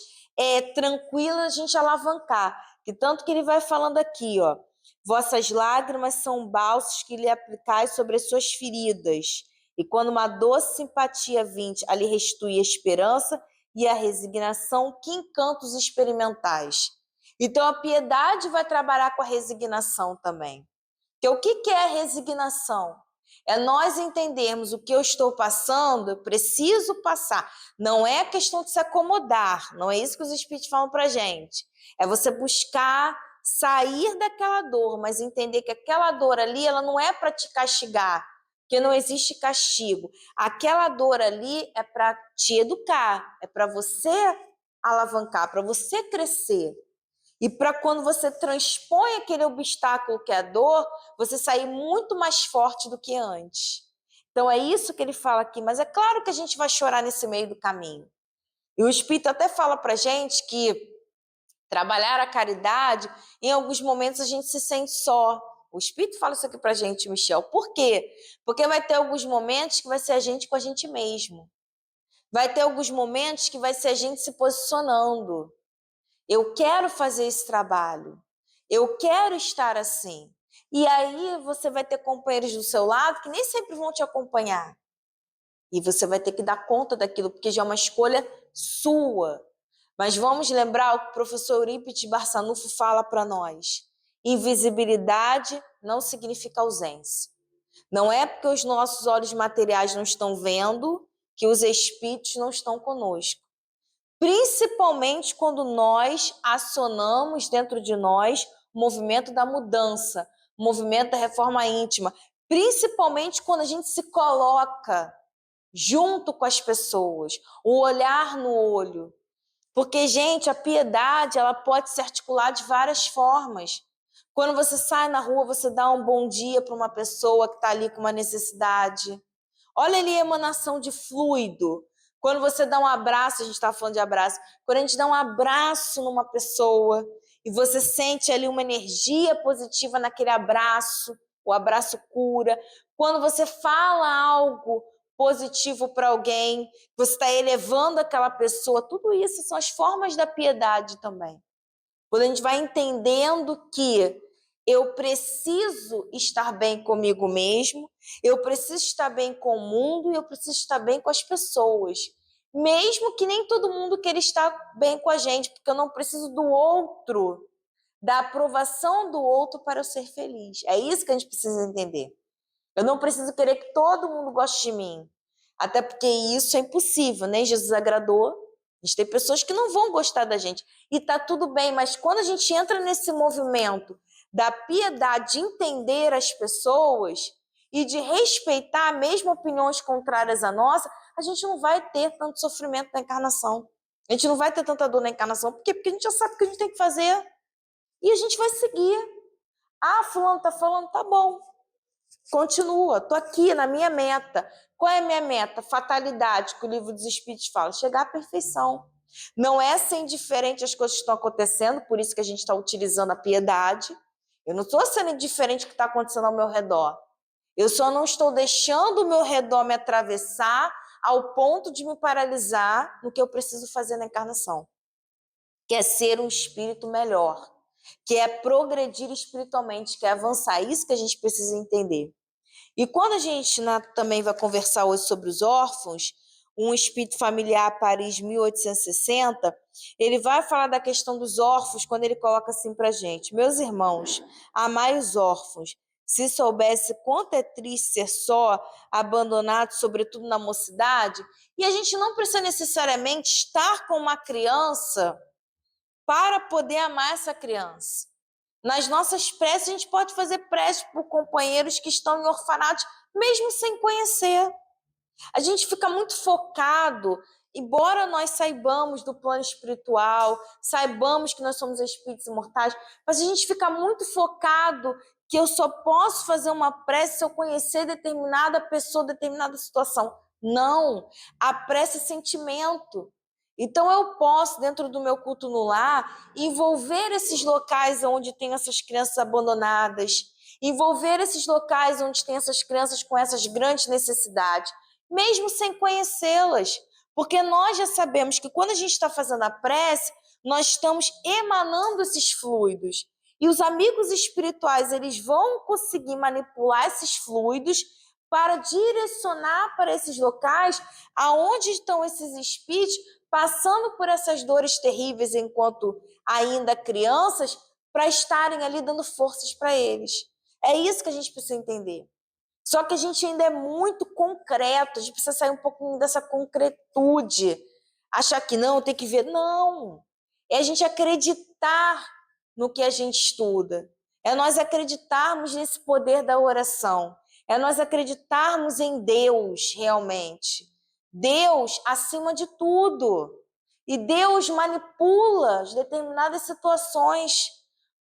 tranquila a gente alavancar. Que tanto que ele vai falando aqui, ó. Vossas lágrimas são bálsamos que lhe aplicais sobre as suas feridas. E quando uma doce simpatia vinte, ali restitui a esperança e a resignação, que encantos experimentais. Então a piedade vai trabalhar com a resignação também. Porque o que é a resignação? É nós entendermos o que eu estou passando, eu preciso passar. Não é questão de se acomodar, não é isso que os espíritos falam para a gente. É você buscar sair daquela dor, mas entender que aquela dor ali, ela não é para te castigar, porque não existe castigo. Aquela dor ali é para te educar, é para você alavancar, para você crescer. E para quando você transpõe aquele obstáculo que é a dor, você sair muito mais forte do que antes. Então é isso que ele fala aqui, mas é claro que a gente vai chorar nesse meio do caminho. E o Espírito até fala para a gente que trabalhar a caridade, em alguns momentos a gente se sente só. O Espírito fala isso aqui para a gente, Michel. Por quê? Porque vai ter alguns momentos que vai ser a gente com a gente mesmo. Vai ter alguns momentos que vai ser a gente se posicionando. Eu quero fazer esse trabalho. Eu quero estar assim. E aí você vai ter companheiros do seu lado que nem sempre vão te acompanhar. E você vai ter que dar conta daquilo, porque já é uma escolha sua. Mas vamos lembrar o que o professor Eurípides Barçanufo fala para nós. Invisibilidade não significa ausência. Não é porque os nossos olhos materiais não estão vendo que os espíritos não estão conosco. Principalmente quando nós acionamos dentro de nós o movimento da mudança, o movimento da reforma íntima, principalmente quando a gente se coloca junto com as pessoas, o olhar no olho. Porque, gente, a piedade, ela pode se articular de várias formas. Quando você sai na rua, você dá um bom dia para uma pessoa que está ali com uma necessidade. Olha ali a emanação de fluido. Quando você dá um abraço, a gente está falando de abraço, quando a gente dá um abraço numa pessoa e você sente ali uma energia positiva naquele abraço, o abraço cura. Quando você fala algo positivo para alguém, você está elevando aquela pessoa, tudo isso são as formas da piedade também. Quando a gente vai entendendo que eu preciso estar bem comigo mesmo, eu preciso estar bem com o mundo e eu preciso estar bem com as pessoas. Mesmo que nem todo mundo queira estar bem com a gente, porque eu não preciso do outro, da aprovação do outro para eu ser feliz. É isso que a gente precisa entender. Eu não preciso querer que todo mundo goste de mim. Até porque isso é impossível, né? Jesus agradou. A gente tem pessoas que não vão gostar da gente. E tá tudo bem, mas quando a gente entra nesse movimento da piedade, de entender as pessoas e de respeitar mesmo opiniões contrárias à nossa, a gente não vai ter tanto sofrimento na encarnação. A gente não vai ter tanta dor na encarnação. Por quê? Porque a gente já sabe o que a gente tem que fazer. E a gente vai seguir. Ah, fulano tá falando, tá bom. Continua, tô aqui na minha meta. Qual é a minha meta? Fatalidade, que o livro dos Espíritos fala, chegar à perfeição. Não é ser indiferente às coisas que estão acontecendo, por isso que a gente está utilizando a piedade. Eu não estou sendo indiferente ao que está acontecendo ao meu redor. Eu só não estou deixando o meu redor me atravessar ao ponto de me paralisar no que eu preciso fazer na encarnação. que é ser um espírito melhor, que é progredir espiritualmente, que é avançar. Isso que a gente precisa entender. E quando a gente também vai conversar hoje sobre os órfãos, um espírito familiar, Paris, 1860, ele vai falar da questão dos órfãos quando ele coloca assim para a gente: meus irmãos, amai os órfãos. Se soubesse quanto é triste ser só, abandonado, sobretudo na mocidade, e a gente não precisa necessariamente estar com uma criança para poder amar essa criança. Nas nossas preces, a gente pode fazer prece por companheiros que estão em orfanatos, mesmo sem conhecer. A gente fica muito focado, embora nós saibamos do plano espiritual, saibamos que nós somos espíritos imortais, mas a gente fica muito focado que eu só posso fazer uma prece se eu conhecer determinada pessoa, determinada situação. Não, a prece é sentimento. Então eu posso, dentro do meu culto no lar, envolver esses locais onde tem essas crianças abandonadas, envolver esses locais onde tem essas crianças com essas grandes necessidades, mesmo sem conhecê-las, porque nós já sabemos que quando a gente está fazendo a prece, nós estamos emanando esses fluidos. E os amigos espirituais, eles vão conseguir manipular esses fluidos para direcionar para esses locais aonde estão esses espíritos passando por essas dores terríveis enquanto ainda crianças, para estarem ali dando forças para eles. É isso que a gente precisa entender. Só que a gente ainda é muito concreto, a gente precisa sair um pouquinho dessa concretude. Achar que não, tem que ver. Não. É a gente acreditar no que a gente estuda. É nós acreditarmos nesse poder da oração. É nós acreditarmos em Deus realmente. Deus acima de tudo. E Deus manipula as determinadas situações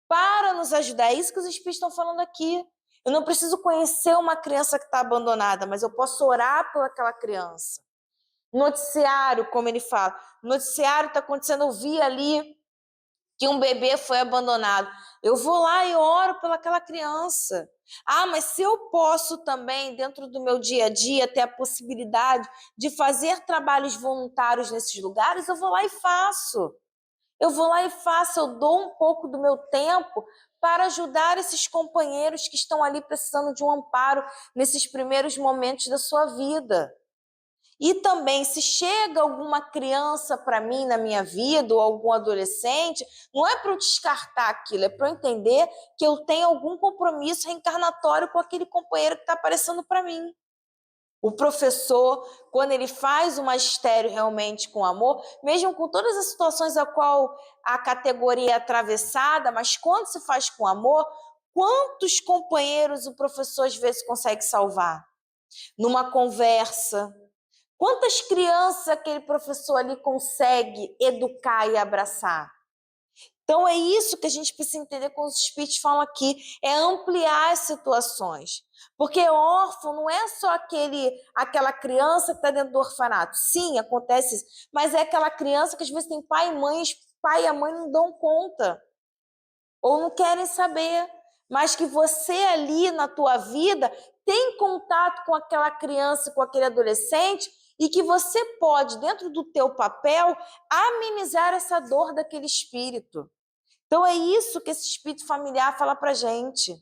para nos ajudar. É isso que os Espíritos estão falando aqui. Eu não preciso conhecer uma criança que está abandonada, mas eu posso orar por aquela criança. Noticiário, como ele fala. Noticiário está acontecendo, eu vi ali que um bebê foi abandonado. Eu vou lá e oro pelaquela criança. Ah, mas se eu posso também, dentro do meu dia a dia, ter a possibilidade de fazer trabalhos voluntários nesses lugares, eu vou lá e faço. Eu vou lá e faço, eu dou um pouco do meu tempo para ajudar esses companheiros que estão ali precisando de um amparo nesses primeiros momentos da sua vida. E também, se chega alguma criança para mim na minha vida, ou algum adolescente, não é para eu descartar aquilo, é para eu entender que eu tenho algum compromisso reencarnatório com aquele companheiro que está aparecendo para mim. O professor, quando ele faz o magistério realmente com amor, mesmo com todas as situações a qual a categoria é atravessada, mas quando se faz com amor, quantos companheiros o professor às vezes consegue salvar? Numa conversa, quantas crianças aquele professor ali consegue educar e abraçar? Então é isso que a gente precisa entender quando os espíritos falam aqui, é ampliar as situações. Porque órfão não é só aquela criança que está dentro do orfanato. Sim, acontece isso, mas é aquela criança que às vezes tem pai e mãe, pai e a mãe não dão conta, ou não querem saber, mas que você ali na tua vida tem contato com aquela criança, com aquele adolescente, e que você pode, dentro do teu papel, amenizar essa dor daquele espírito. Então é isso que esse espírito familiar fala para a gente.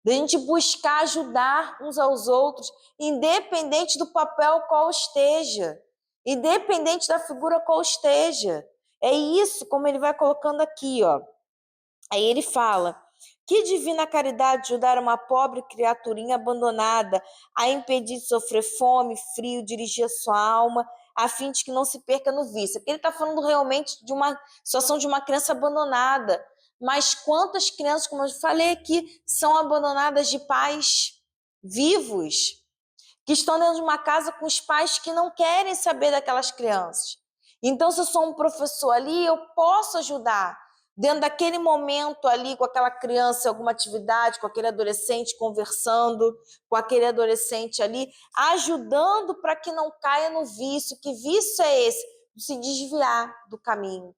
Da gente buscar ajudar uns aos outros, independente do papel qual esteja, independente da figura qual esteja. É isso, como ele vai colocando aqui, ó. Aí ele fala: que divina caridade ajudar uma pobre criaturinha abandonada a impedir de sofrer fome, frio, dirigir a sua alma, a fim de que não se perca no vício. Aqui ele está falando realmente de uma situação de uma criança abandonada. Mas quantas crianças, como eu falei aqui, são abandonadas de pais vivos, que estão dentro de uma casa com os pais que não querem saber daquelas crianças. Então, se eu sou um professor ali, eu posso ajudar dentro daquele momento ali com aquela criança, alguma atividade, com aquele adolescente conversando, com aquele adolescente ali, ajudando para que não caia no vício. Que vício é esse? Se desviar do caminho.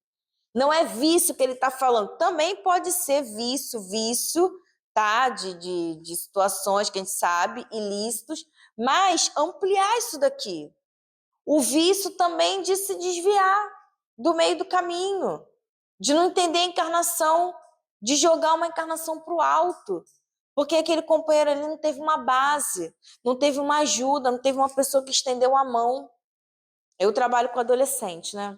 Não é vício que ele está falando. Também pode ser vício, tá? De situações que a gente sabe, ilícitos, mas ampliar isso daqui. O vício também de se desviar do meio do caminho. de não entender a encarnação, de jogar uma encarnação para o alto. Porque aquele companheiro ali não teve uma base, não teve uma ajuda, não teve uma pessoa que estendeu a mão. Eu trabalho com adolescente, né?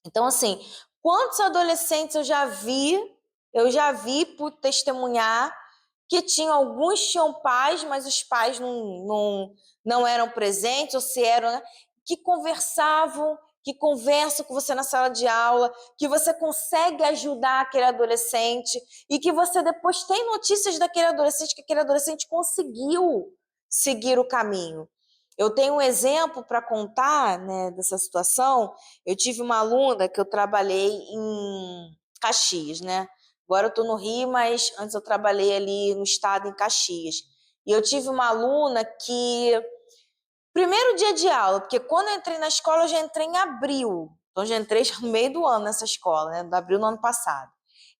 Então, assim, quantos adolescentes eu já vi por testemunhar, que tinham, alguns tinham pais, mas os pais não eram presentes, ou se eram, né? Que conversavam, que conversam com você na sala de aula, que você consegue ajudar aquele adolescente e que você depois tem notícias daquele adolescente, que aquele adolescente conseguiu seguir o caminho. Eu tenho um exemplo para contar, né, dessa situação. Eu tive uma aluna que eu trabalhei em Caxias, né? Agora eu estou no Rio, mas antes eu trabalhei ali no estado, em Caxias. E eu tive uma aluna que, primeiro dia de aula, porque quando eu entrei na escola, eu já entrei em abril. Então, eu já entrei no meio do ano nessa escola, né? Do abril do ano passado.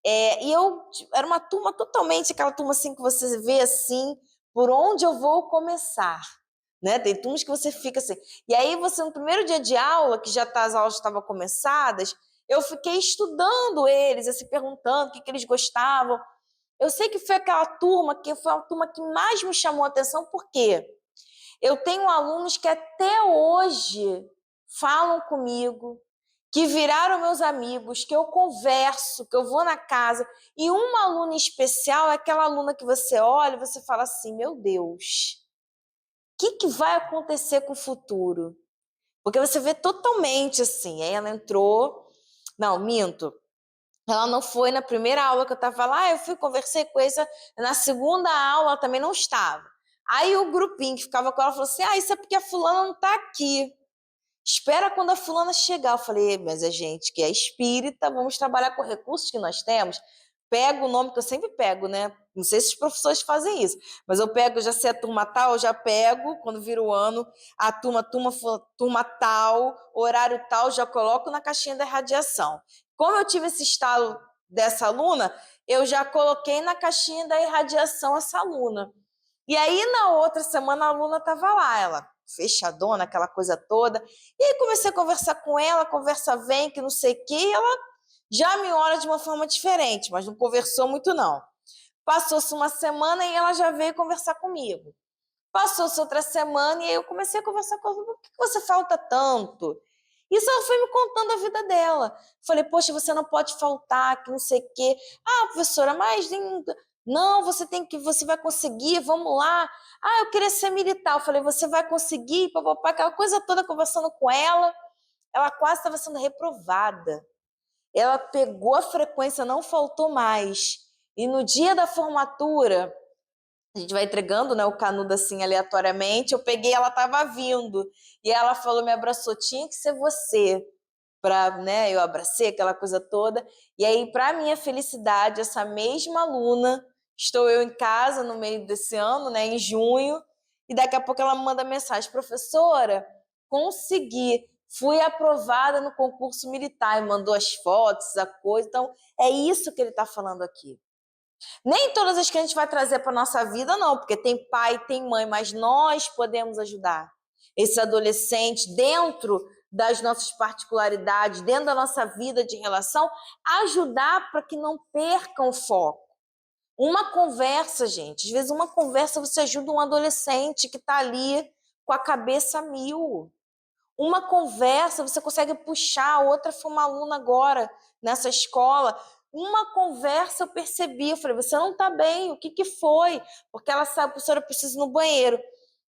E eu era uma turma totalmente, aquela turma assim que você vê assim, por onde eu vou começar, né? Tem turmas que você fica assim. E aí você, no primeiro dia de aula, que as aulas estavam começadas, eu fiquei estudando eles, assim, perguntando o que eles gostavam. Eu sei que foi aquela turma que foi a turma que mais me chamou a atenção, porque eu tenho alunos que até hoje falam comigo, que viraram meus amigos, que eu converso, que eu vou na casa. E uma aluna especial é aquela aluna que você olha e você fala assim, meu Deus, o que vai acontecer com o futuro? Porque você vê totalmente assim. Aí ela entrou, não, minto. Ela não foi na primeira aula que eu estava lá, eu fui, conversei com ela. Na segunda aula ela também não estava. Aí o grupinho que ficava com ela falou assim: isso é porque a fulana não está aqui. Espera quando a fulana chegar. Eu falei, mas a gente que é espírita, vamos trabalhar com recursos que nós temos. Pego o nome que eu sempre pego, né? Não sei se os professores fazem isso, mas eu pego, já sei a turma tal, eu já pego, quando vira o ano, a turma tal, horário tal, já coloco na caixinha da irradiação. Como eu tive esse estalo dessa aluna, eu já coloquei na caixinha da irradiação essa aluna. E aí, na outra semana, a aluna estava lá, ela fechadona, aquela coisa toda. E aí comecei a conversar com ela, conversa vem, que não sei o quê, e ela já me olha de uma forma diferente, mas não conversou muito, não. Passou-se uma semana e ela já veio conversar comigo. Passou-se outra semana e aí eu comecei a conversar com ela. Por que você falta tanto? Isso ela foi me contando a vida dela. Falei, poxa, você não pode faltar, que não sei o quê. Ah, professora, mas não, você vai conseguir, vamos lá. Ah, eu queria ser militar. Eu falei, você vai conseguir, papapá, aquela coisa toda, conversando com ela. Ela quase estava sendo reprovada. Ela pegou a frequência, não faltou mais. E no dia da formatura, a gente vai entregando, né, o canudo assim aleatoriamente. Eu peguei, ela estava vindo e ela falou, me abraçou, tinha que ser você, para, né, eu abracei aquela coisa toda. E aí, para minha felicidade, essa mesma aluna, estou eu em casa no meio desse ano, né, em junho, e daqui a pouco ela me manda mensagem, professora, consegui, fui aprovada no concurso militar, e mandou as fotos, a coisa. Então, é isso que ele está falando aqui. Nem todas as que a gente vai trazer para nossa vida, não, porque tem pai, tem mãe, mas nós podemos ajudar esse adolescente dentro das nossas particularidades, dentro da nossa vida de relação, ajudar para que não percam o foco. Uma conversa, gente, às vezes uma conversa você ajuda um adolescente que está ali com a cabeça a mil. Uma conversa, você consegue puxar. Outra foi uma aluna agora nessa escola. Uma conversa eu percebi, eu falei, você não está bem, o que foi? Porque ela sabe, professora, eu preciso ir no banheiro.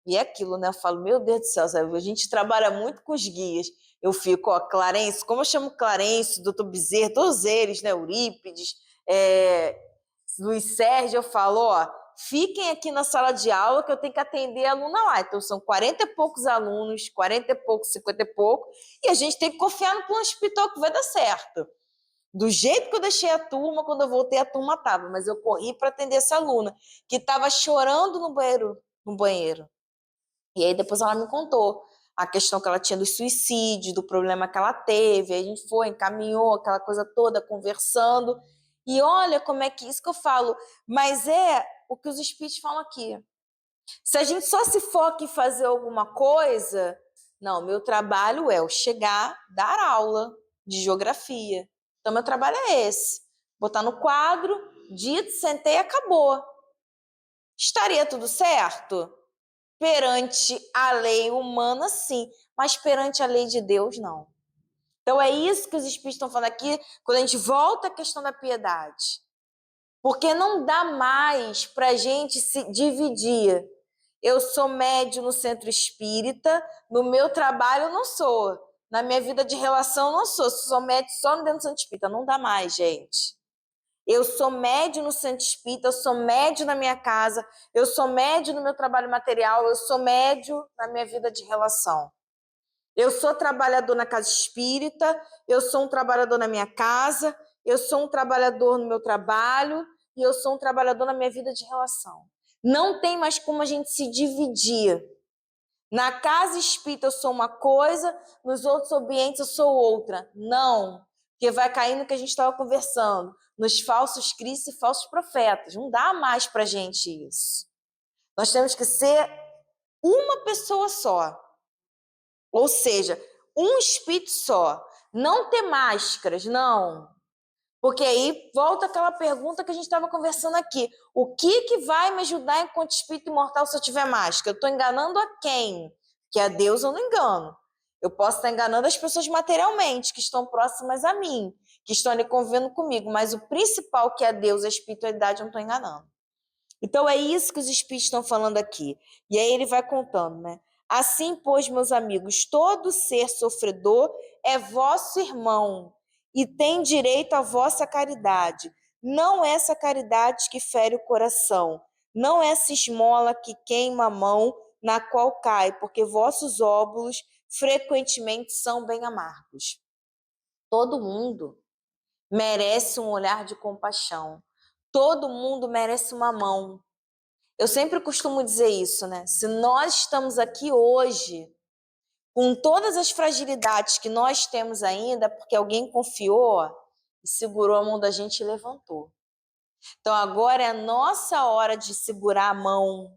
E é aquilo, né? Eu falo, meu Deus do céu, sabe? A gente trabalha muito com os guias. Eu fico, ó, Clarence, como eu chamo Clarence, doutor Bezerra, todos eles, né? Eurípides, Luiz Sérgio, eu falo, ó, fiquem aqui na sala de aula que eu tenho que atender a aluna lá. Então, são 40 e poucos alunos, 40 e poucos, 50 e pouco, e a gente tem que confiar no plano espiritual que vai dar certo. Do jeito que eu deixei a turma, quando eu voltei, a turma estava, mas eu corri para atender essa aluna, que estava chorando no banheiro, no banheiro. E aí depois ela me contou a questão que ela tinha do suicídio, do problema que ela teve. Aí a gente foi, encaminhou aquela coisa toda, conversando. E olha como é que isso que eu falo, mas é o que os espíritos falam aqui. Se a gente só se foca em fazer alguma coisa, não, meu trabalho é o chegar, dar aula de geografia. Então, meu trabalho é esse. Botar no quadro, dito, sentei, acabou. Estaria tudo certo? Perante a lei humana, sim. Mas perante a lei de Deus, não. Então, é isso que os Espíritos estão falando aqui, quando a gente volta à questão da piedade. Porque não dá mais para a gente se dividir. Eu sou médium no centro espírita, no meu trabalho eu não sou. Na minha vida de relação eu não sou. Sou médium só dentro do centro espírita. Não dá mais, gente. Eu sou médium no centro espírita, eu sou médium na minha casa, eu sou médium no meu trabalho material, eu sou médium na minha vida de relação. Eu sou trabalhador na casa espírita, eu sou um trabalhador na minha casa, eu sou um trabalhador no meu trabalho e eu sou um trabalhador na minha vida de relação. Não tem mais como a gente se dividir. Na casa espírita eu sou uma coisa, nos outros ambientes eu sou outra. Não, porque vai cair no que a gente estava conversando, nos falsos cristos e falsos profetas. Não dá mais para a gente isso. Nós temos que ser uma pessoa só. Ou seja, um espírito só. Não ter máscaras, não. Porque aí volta aquela pergunta que a gente estava conversando aqui. O que vai me ajudar enquanto espírito imortal se eu tiver máscara? Eu estou enganando a quem? Que a Deus eu não engano. Eu posso estar enganando as pessoas materialmente, que estão próximas a mim, que estão ali convivendo comigo, mas o principal, que é Deus, a espiritualidade, eu não estou enganando. Então é isso que os espíritos estão falando aqui. E aí ele vai contando, né? Assim, pois, meus amigos, todo ser sofredor é vosso irmão e tem direito à vossa caridade. Não essa caridade que fere o coração, não essa esmola que queima a mão na qual cai, porque vossos óbulos frequentemente são bem amargos. Todo mundo merece um olhar de compaixão. Todo mundo merece uma mão. Eu sempre costumo dizer isso, né? Se nós estamos aqui hoje, com todas as fragilidades que nós temos ainda, porque alguém confiou e segurou a mão da gente e levantou. Então agora é a nossa hora de segurar a mão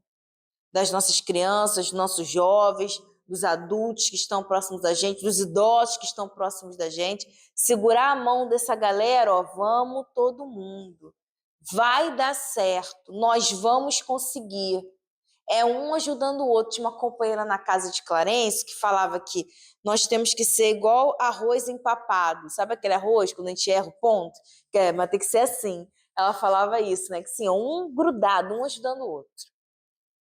das nossas crianças, dos nossos jovens, dos adultos que estão próximos da gente, dos idosos que estão próximos da gente. Segurar a mão dessa galera, ó, vamos todo mundo. Vai dar certo, nós vamos conseguir. É um ajudando o outro. Tinha uma companheira na casa de Clarence que falava que nós temos que ser igual arroz empapado. Sabe aquele arroz, quando a gente erra o ponto? Mas tem que ser assim. Ela falava isso, né? Que assim, um grudado, um ajudando o outro.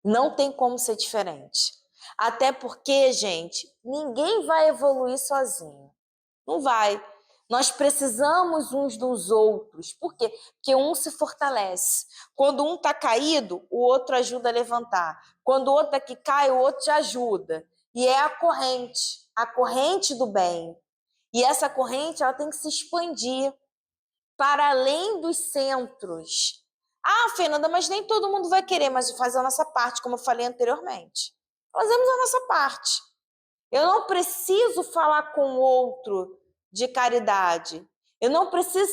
Não tem como ser diferente. Até porque, gente, ninguém vai evoluir sozinho. Não vai. Nós precisamos uns dos outros. Por quê? Porque um se fortalece. Quando um está caído, o outro ajuda a levantar. Quando o outro aqui cai, o outro te ajuda. E é a corrente do bem. E essa corrente ela tem que se expandir para além dos centros. Ah, Fernanda, mas nem todo mundo vai querer, mas fazer a nossa parte, como eu falei anteriormente. Fazemos a nossa parte. Eu não preciso falar com o outro de caridade. Eu não preciso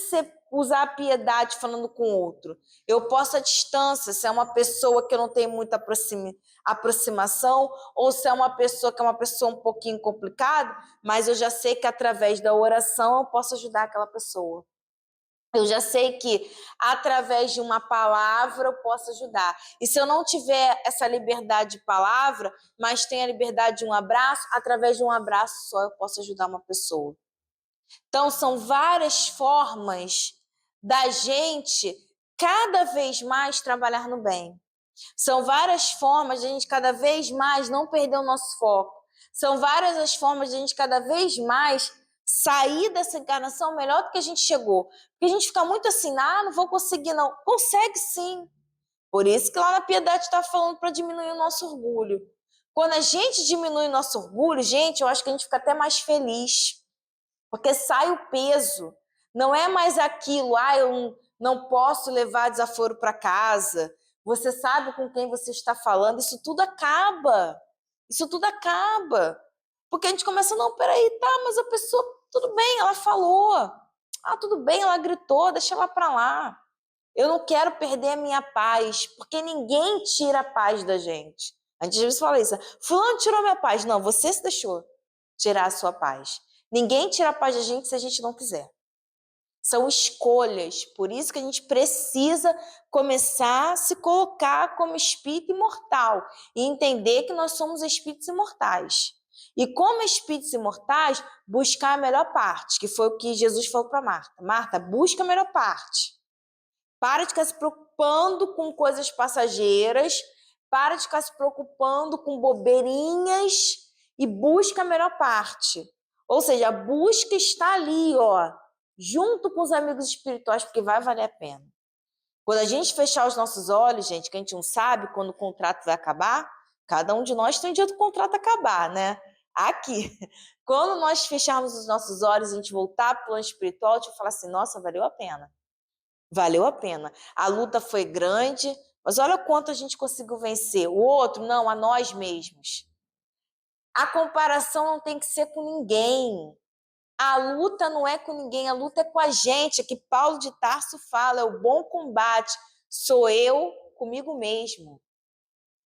usar a piedade falando com o outro. Eu posso à distância, se é uma pessoa que eu não tenho muita aproximação, ou se é uma pessoa que é uma pessoa um pouquinho complicada, mas eu já sei que através da oração eu posso ajudar aquela pessoa. Eu já sei que através de uma palavra eu posso ajudar. E se eu não tiver essa liberdade de palavra, mas tenho a liberdade de um abraço, através de um abraço só eu posso ajudar uma pessoa. Então são várias formas da gente cada vez mais trabalhar no bem. São várias formas de a gente cada vez mais não perder o nosso foco. São várias as formas de a gente cada vez mais sair dessa encarnação melhor do que a gente chegou. Porque a gente fica muito assim, não vou conseguir não. Consegue sim. Por isso que lá na piedade está falando para diminuir o nosso orgulho. Quando a gente diminui o nosso orgulho, gente, eu acho que a gente fica até mais feliz. Porque sai o peso. Não é mais aquilo, eu não posso levar desaforo para casa. Você sabe com quem você está falando. Isso tudo acaba. Isso tudo acaba. Porque a gente começa, não, peraí, tá, mas a pessoa, tudo bem, ela falou. Tudo bem, ela gritou, deixa ela para lá. Eu não quero perder a minha paz, porque ninguém tira a paz da gente. A gente às vezes fala isso, fulano tirou minha paz. Não, você se deixou tirar a sua paz. Ninguém tira a paz da gente se a gente não quiser. São escolhas. Por isso que a gente precisa começar a se colocar como espírito imortal e entender que nós somos espíritos imortais. E como espíritos imortais, buscar a melhor parte, que foi o que Jesus falou para Marta. Marta, busca a melhor parte. Para de ficar se preocupando com coisas passageiras, para de ficar se preocupando com bobeirinhas e busca a melhor parte. Ou seja, a busca está ali, ó, junto com os amigos espirituais, porque vai valer a pena. Quando a gente fechar os nossos olhos, gente, que a gente não sabe quando o contrato vai acabar, cada um de nós tem um dia do contrato acabar, né? Aqui. Quando nós fecharmos os nossos olhos e a gente voltar para o plano espiritual, a gente vai falar assim, nossa, valeu a pena. Valeu a pena. A luta foi grande, mas olha quanto a gente conseguiu vencer. O outro, não, a nós mesmos. A comparação não tem que ser com ninguém. A luta não é com ninguém, a luta é com a gente. É que Paulo de Tarso fala, é o bom combate. Sou eu comigo mesmo,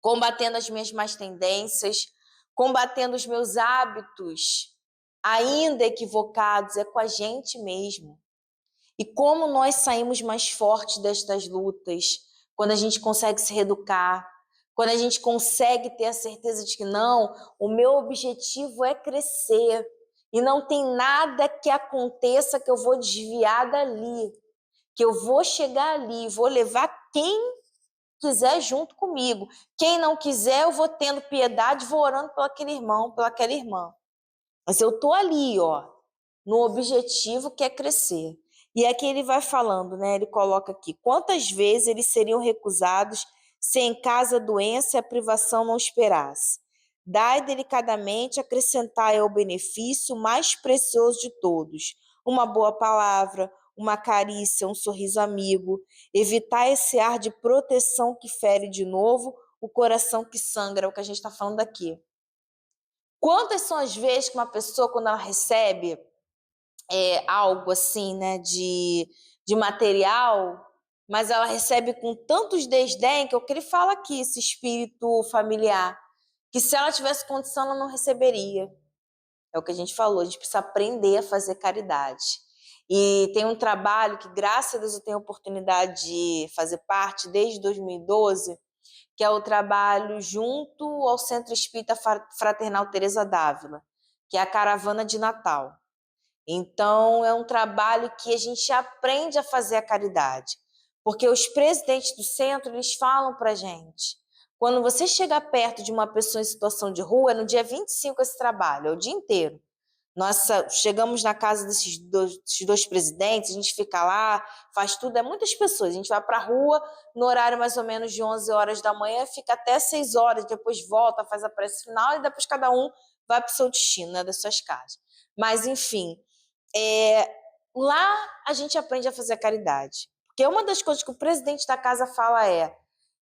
combatendo as minhas más tendências, combatendo os meus hábitos, ainda equivocados, é com a gente mesmo. E como nós saímos mais fortes destas lutas, quando a gente consegue se reeducar, quando a gente consegue ter a certeza de que não, o meu objetivo é crescer e não tem nada que aconteça que eu vou desviar dali, que eu vou chegar ali, vou levar quem quiser junto comigo. Quem não quiser, eu vou tendo piedade, vou orando pelo aquele irmão, pelaquela irmã. Mas eu tô ali, ó, no objetivo que é crescer. E aqui ele vai falando, né? Ele coloca aqui, quantas vezes eles seriam recusados se em casa a doença e a privação não esperasse? Dai delicadamente, acrescentai ao benefício mais precioso de todos, uma boa palavra, uma carícia, um sorriso amigo. Evitar esse ar de proteção que fere de novo o coração que sangra, é o que a gente está falando aqui. Quantas são as vezes que uma pessoa, quando ela recebe algo assim, né, de material, mas ela recebe com tantos desdém, que é o que ele fala aqui, esse espírito familiar, que se ela tivesse condição, ela não receberia. É o que a gente falou, a gente precisa aprender a fazer caridade. E tem um trabalho que, graças a Deus, eu tenho a oportunidade de fazer parte desde 2012, que é o trabalho junto ao Centro Espírita Fraternal Teresa d'Ávila, que é a Caravana de Natal. Então, é um trabalho que a gente aprende a fazer a caridade, porque os presidentes do centro, eles falam para a gente, quando você chegar perto de uma pessoa em situação de rua, é no dia 25 esse trabalho, é o dia inteiro. Nós chegamos na casa desses dois presidentes, a gente fica lá, faz tudo, é muitas pessoas. A gente vai para a rua no horário mais ou menos de 11 horas da manhã, fica até 6 horas, depois volta, faz a prece final e depois cada um vai para o seu destino, né, das suas casas. Mas, enfim, lá a gente aprende a fazer a caridade. Porque uma das coisas que o presidente da casa fala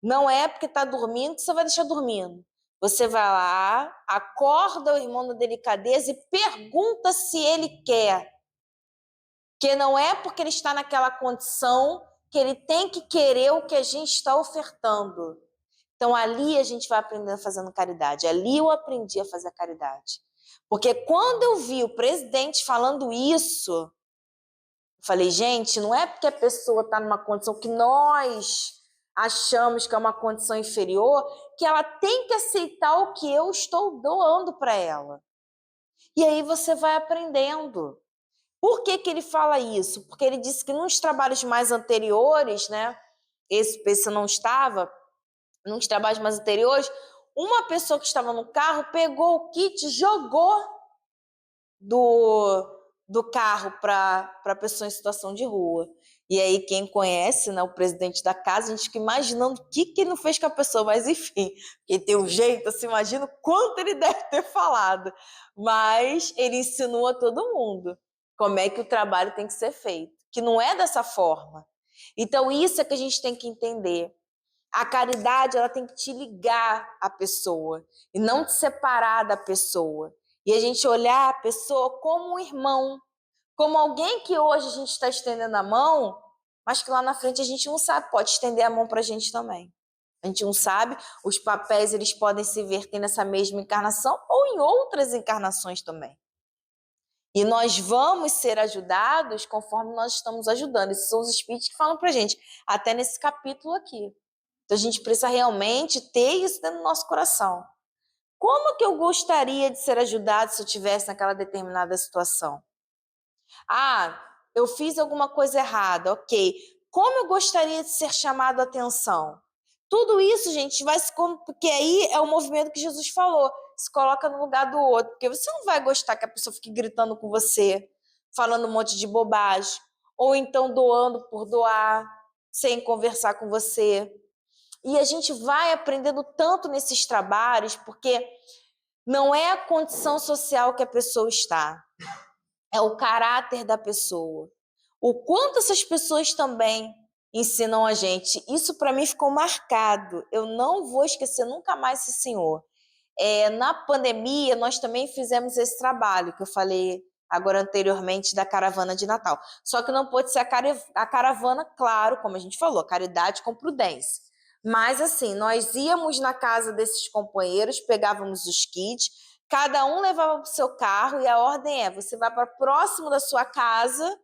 não é porque está dormindo que você vai deixar dormindo. Você vai lá, acorda o irmão na delicadeza e pergunta se ele quer. Que não é porque ele está naquela condição que ele tem que querer o que a gente está ofertando. Então, ali a gente vai aprendendo fazendo caridade. Ali eu aprendi a fazer a caridade. Porque quando eu vi o presidente falando isso, eu falei, gente, não é porque a pessoa está numa condição que nós achamos que é uma condição inferior, que ela tem que aceitar o que eu estou doando para ela. E aí você vai aprendendo. Por que ele fala isso? Porque ele disse que nos trabalhos mais anteriores, né? Esse não estava, nos trabalhos mais anteriores, uma pessoa que estava no carro pegou o kit, jogou do carro para a pessoa em situação de rua. E aí, quem conhece, né, o presidente da casa, a gente fica imaginando o que ele não fez com a pessoa, mas enfim, porque tem um jeito, assim, imagina o quanto ele deve ter falado. Mas ele ensinou a todo mundo como é que o trabalho tem que ser feito, que não é dessa forma. Então, isso é que a gente tem que entender. A caridade, ela tem que te ligar à pessoa e não te separar da pessoa. E a gente olhar a pessoa como um irmão, como alguém que hoje a gente está estendendo a mão, mas que lá na frente a gente não sabe, pode estender a mão para a gente também. A gente não sabe, os papéis eles podem se verter nessa mesma encarnação ou em outras encarnações também. E nós vamos ser ajudados conforme nós estamos ajudando. Esses são os espíritos que falam para a gente, até nesse capítulo aqui. Então a gente precisa realmente ter isso dentro do nosso coração. Como que eu gostaria de ser ajudado se eu estivesse naquela determinada situação? Ah, eu fiz alguma coisa errada, ok. Como eu gostaria de ser chamado a atenção? Tudo isso, gente, vai se... Porque aí é o movimento que Jesus falou. Se coloca no lugar do outro. Porque você não vai gostar que a pessoa fique gritando com você, falando um monte de bobagem. Ou então doando por doar, sem conversar com você. E a gente vai aprendendo tanto nesses trabalhos, porque não é a condição social que a pessoa está, é o caráter da pessoa. O quanto essas pessoas também ensinam a gente. Isso para mim ficou marcado. Eu não vou esquecer nunca mais esse senhor. Na pandemia, nós também fizemos esse trabalho que eu falei agora anteriormente da caravana de Natal. Só que não pode ser a caravana, claro, como a gente falou, caridade com prudência. Mas assim, nós íamos na casa desses companheiros, pegávamos os kits, cada um levava para o seu carro e a ordem é, você vai para próximo da sua casa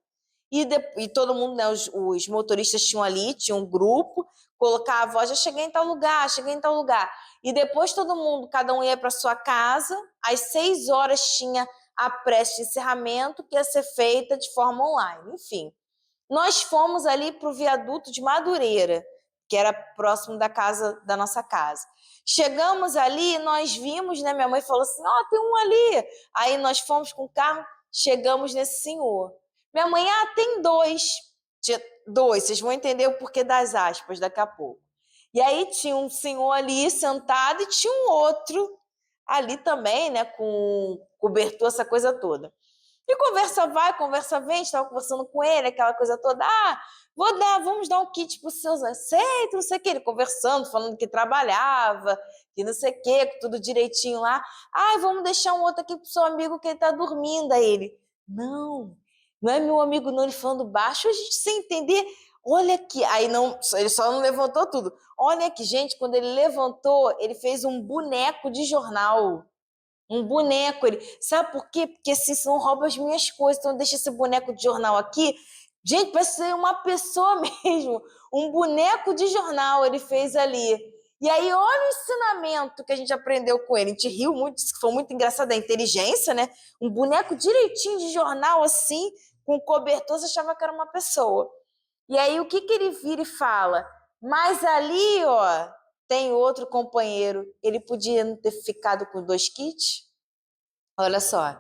e todo mundo, né, os motoristas tinham ali, tinha um grupo, colocava a voz, já cheguei em tal lugar, cheguei em tal lugar. E depois todo mundo, cada um ia para sua casa, às 6 horas tinha a prece de encerramento que ia ser feita de forma online. Enfim, nós fomos ali para o viaduto de Madureira, que era próximo da nossa casa. Chegamos ali, nós vimos, né? Minha mãe falou assim, tem um ali. Aí nós fomos com o carro, chegamos nesse senhor. Minha mãe, tem dois. Tinha dois, vocês vão entender o porquê das aspas daqui a pouco. E aí tinha um senhor ali sentado e tinha um outro ali também, né? Com cobertor, essa coisa toda. E conversa vai, conversa vem, estava conversando com ele, aquela coisa toda, vamos dar um kit para os seus aceitos, não sei o que, ele conversando, falando que trabalhava, que não sei o que, tudo direitinho lá. Vamos deixar um outro aqui para o seu amigo que ele está dormindo. Aí ele, não é meu amigo não, ele falando baixo, a gente sem entender, olha aqui, aí não, ele só não levantou tudo. Olha aqui, gente, quando ele levantou, ele fez um boneco de jornal. Um boneco, ele. Sabe por quê? Porque assim, senão rouba as minhas coisas. Então deixa esse boneco de jornal aqui. Gente, parece ser uma pessoa mesmo. Um boneco de jornal ele fez ali. E aí, olha o ensinamento que a gente aprendeu com ele. A gente riu muito, foi muito engraçado a inteligência, né? Um boneco direitinho de jornal, assim, com cobertor, você achava que era uma pessoa. E aí, o que ele vira e fala? Mas ali, ó, tem outro companheiro, ele podia não ter ficado com 2 kits? Olha só,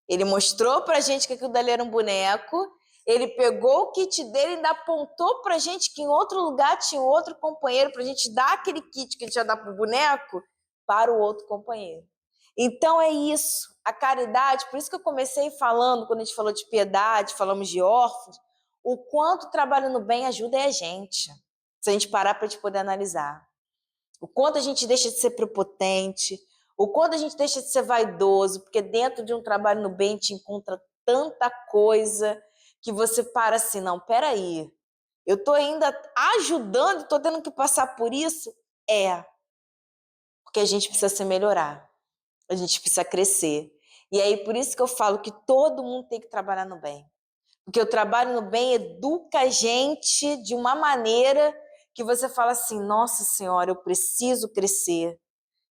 ele mostrou pra gente que aquilo dali era um boneco, ele pegou o kit dele e ainda apontou pra gente que em outro lugar tinha outro companheiro pra gente dar aquele kit que a gente ia dar pro boneco para o outro companheiro. Então é isso, a caridade, por isso que eu comecei falando, quando a gente falou de piedade, falamos de órfãos, o quanto trabalhando bem ajuda a gente, se a gente parar para a gente poder analisar. O quanto a gente deixa de ser prepotente, o quanto a gente deixa de ser vaidoso, porque dentro de um trabalho no bem te encontra tanta coisa que você para assim, não, peraí, eu estou ainda ajudando, estou tendo que passar por isso? Porque a gente precisa se melhorar, a gente precisa crescer. E aí, por isso que eu falo que todo mundo tem que trabalhar no bem. Porque o trabalho no bem educa a gente de uma maneira que você fala assim, nossa senhora, eu preciso crescer,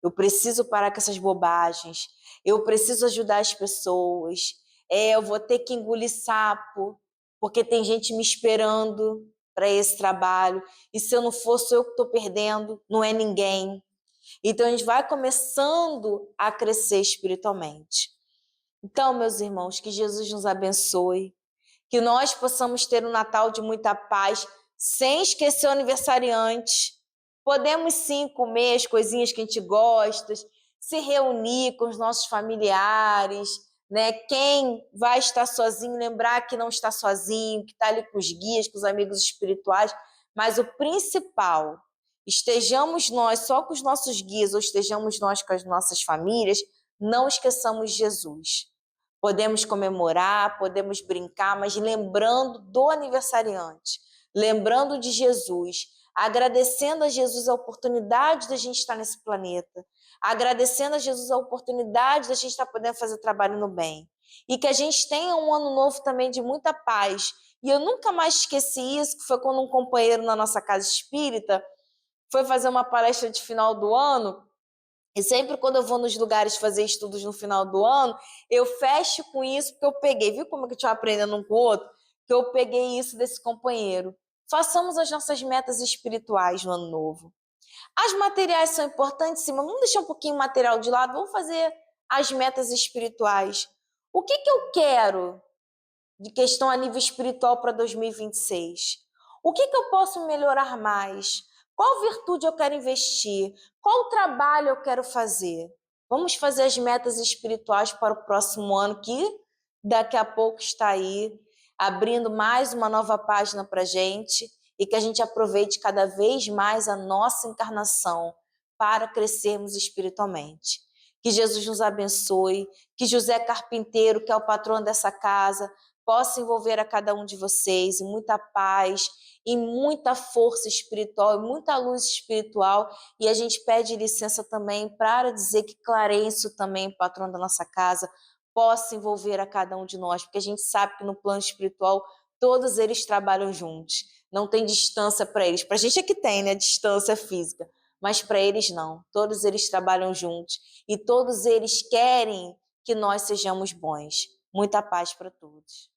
eu preciso parar com essas bobagens, eu preciso ajudar as pessoas, eu vou ter que engolir sapo, porque tem gente me esperando para esse trabalho, e se eu não for, sou eu que estou perdendo, não é ninguém. Então a gente vai começando a crescer espiritualmente. Então, meus irmãos, que Jesus nos abençoe, que nós possamos ter um Natal de muita paz, sem esquecer o aniversariante. Podemos sim comer as coisinhas que a gente gosta, se reunir com os nossos familiares, né? Quem vai estar sozinho, lembrar que não está sozinho, que está ali com os guias, com os amigos espirituais. Mas o principal, estejamos nós só com os nossos guias ou estejamos nós com as nossas famílias, não esqueçamos Jesus. Podemos comemorar, podemos brincar, mas lembrando do aniversariante, lembrando de Jesus, agradecendo a Jesus a oportunidade de a gente estar nesse planeta, agradecendo a Jesus a oportunidade da gente estar podendo fazer trabalho no bem. E que a gente tenha um ano novo também de muita paz. E eu nunca mais esqueci isso, que foi quando um companheiro na nossa casa espírita foi fazer uma palestra de final do ano. E sempre quando eu vou nos lugares fazer estudos no final do ano, eu fecho com isso, porque eu peguei, viu como é que eu estou aprendendo um com o outro? Que eu peguei isso desse companheiro. Façamos as nossas metas espirituais no ano novo. As materiais são importantes, sim, mas vamos deixar um pouquinho o material de lado, vamos fazer as metas espirituais. O que eu quero de questão a nível espiritual para 2026? O que eu posso melhorar mais? Qual virtude eu quero investir? Qual trabalho eu quero fazer? Vamos fazer as metas espirituais para o próximo ano, que daqui a pouco está aí, abrindo mais uma nova página para a gente, e que a gente aproveite cada vez mais a nossa encarnação para crescermos espiritualmente. Que Jesus nos abençoe, que José Carpinteiro, que é o patrono dessa casa, possa envolver a cada um de vocês em muita paz, em muita força espiritual, em muita luz espiritual. E a gente pede licença também para dizer que Clarencio também, patrão da nossa casa, possa envolver a cada um de nós, porque a gente sabe que no plano espiritual todos eles trabalham juntos. Não tem distância para eles. Para a gente é que tem, né? Distância física. Mas para eles não. Todos eles trabalham juntos. E todos eles querem que nós sejamos bons. Muita paz para todos.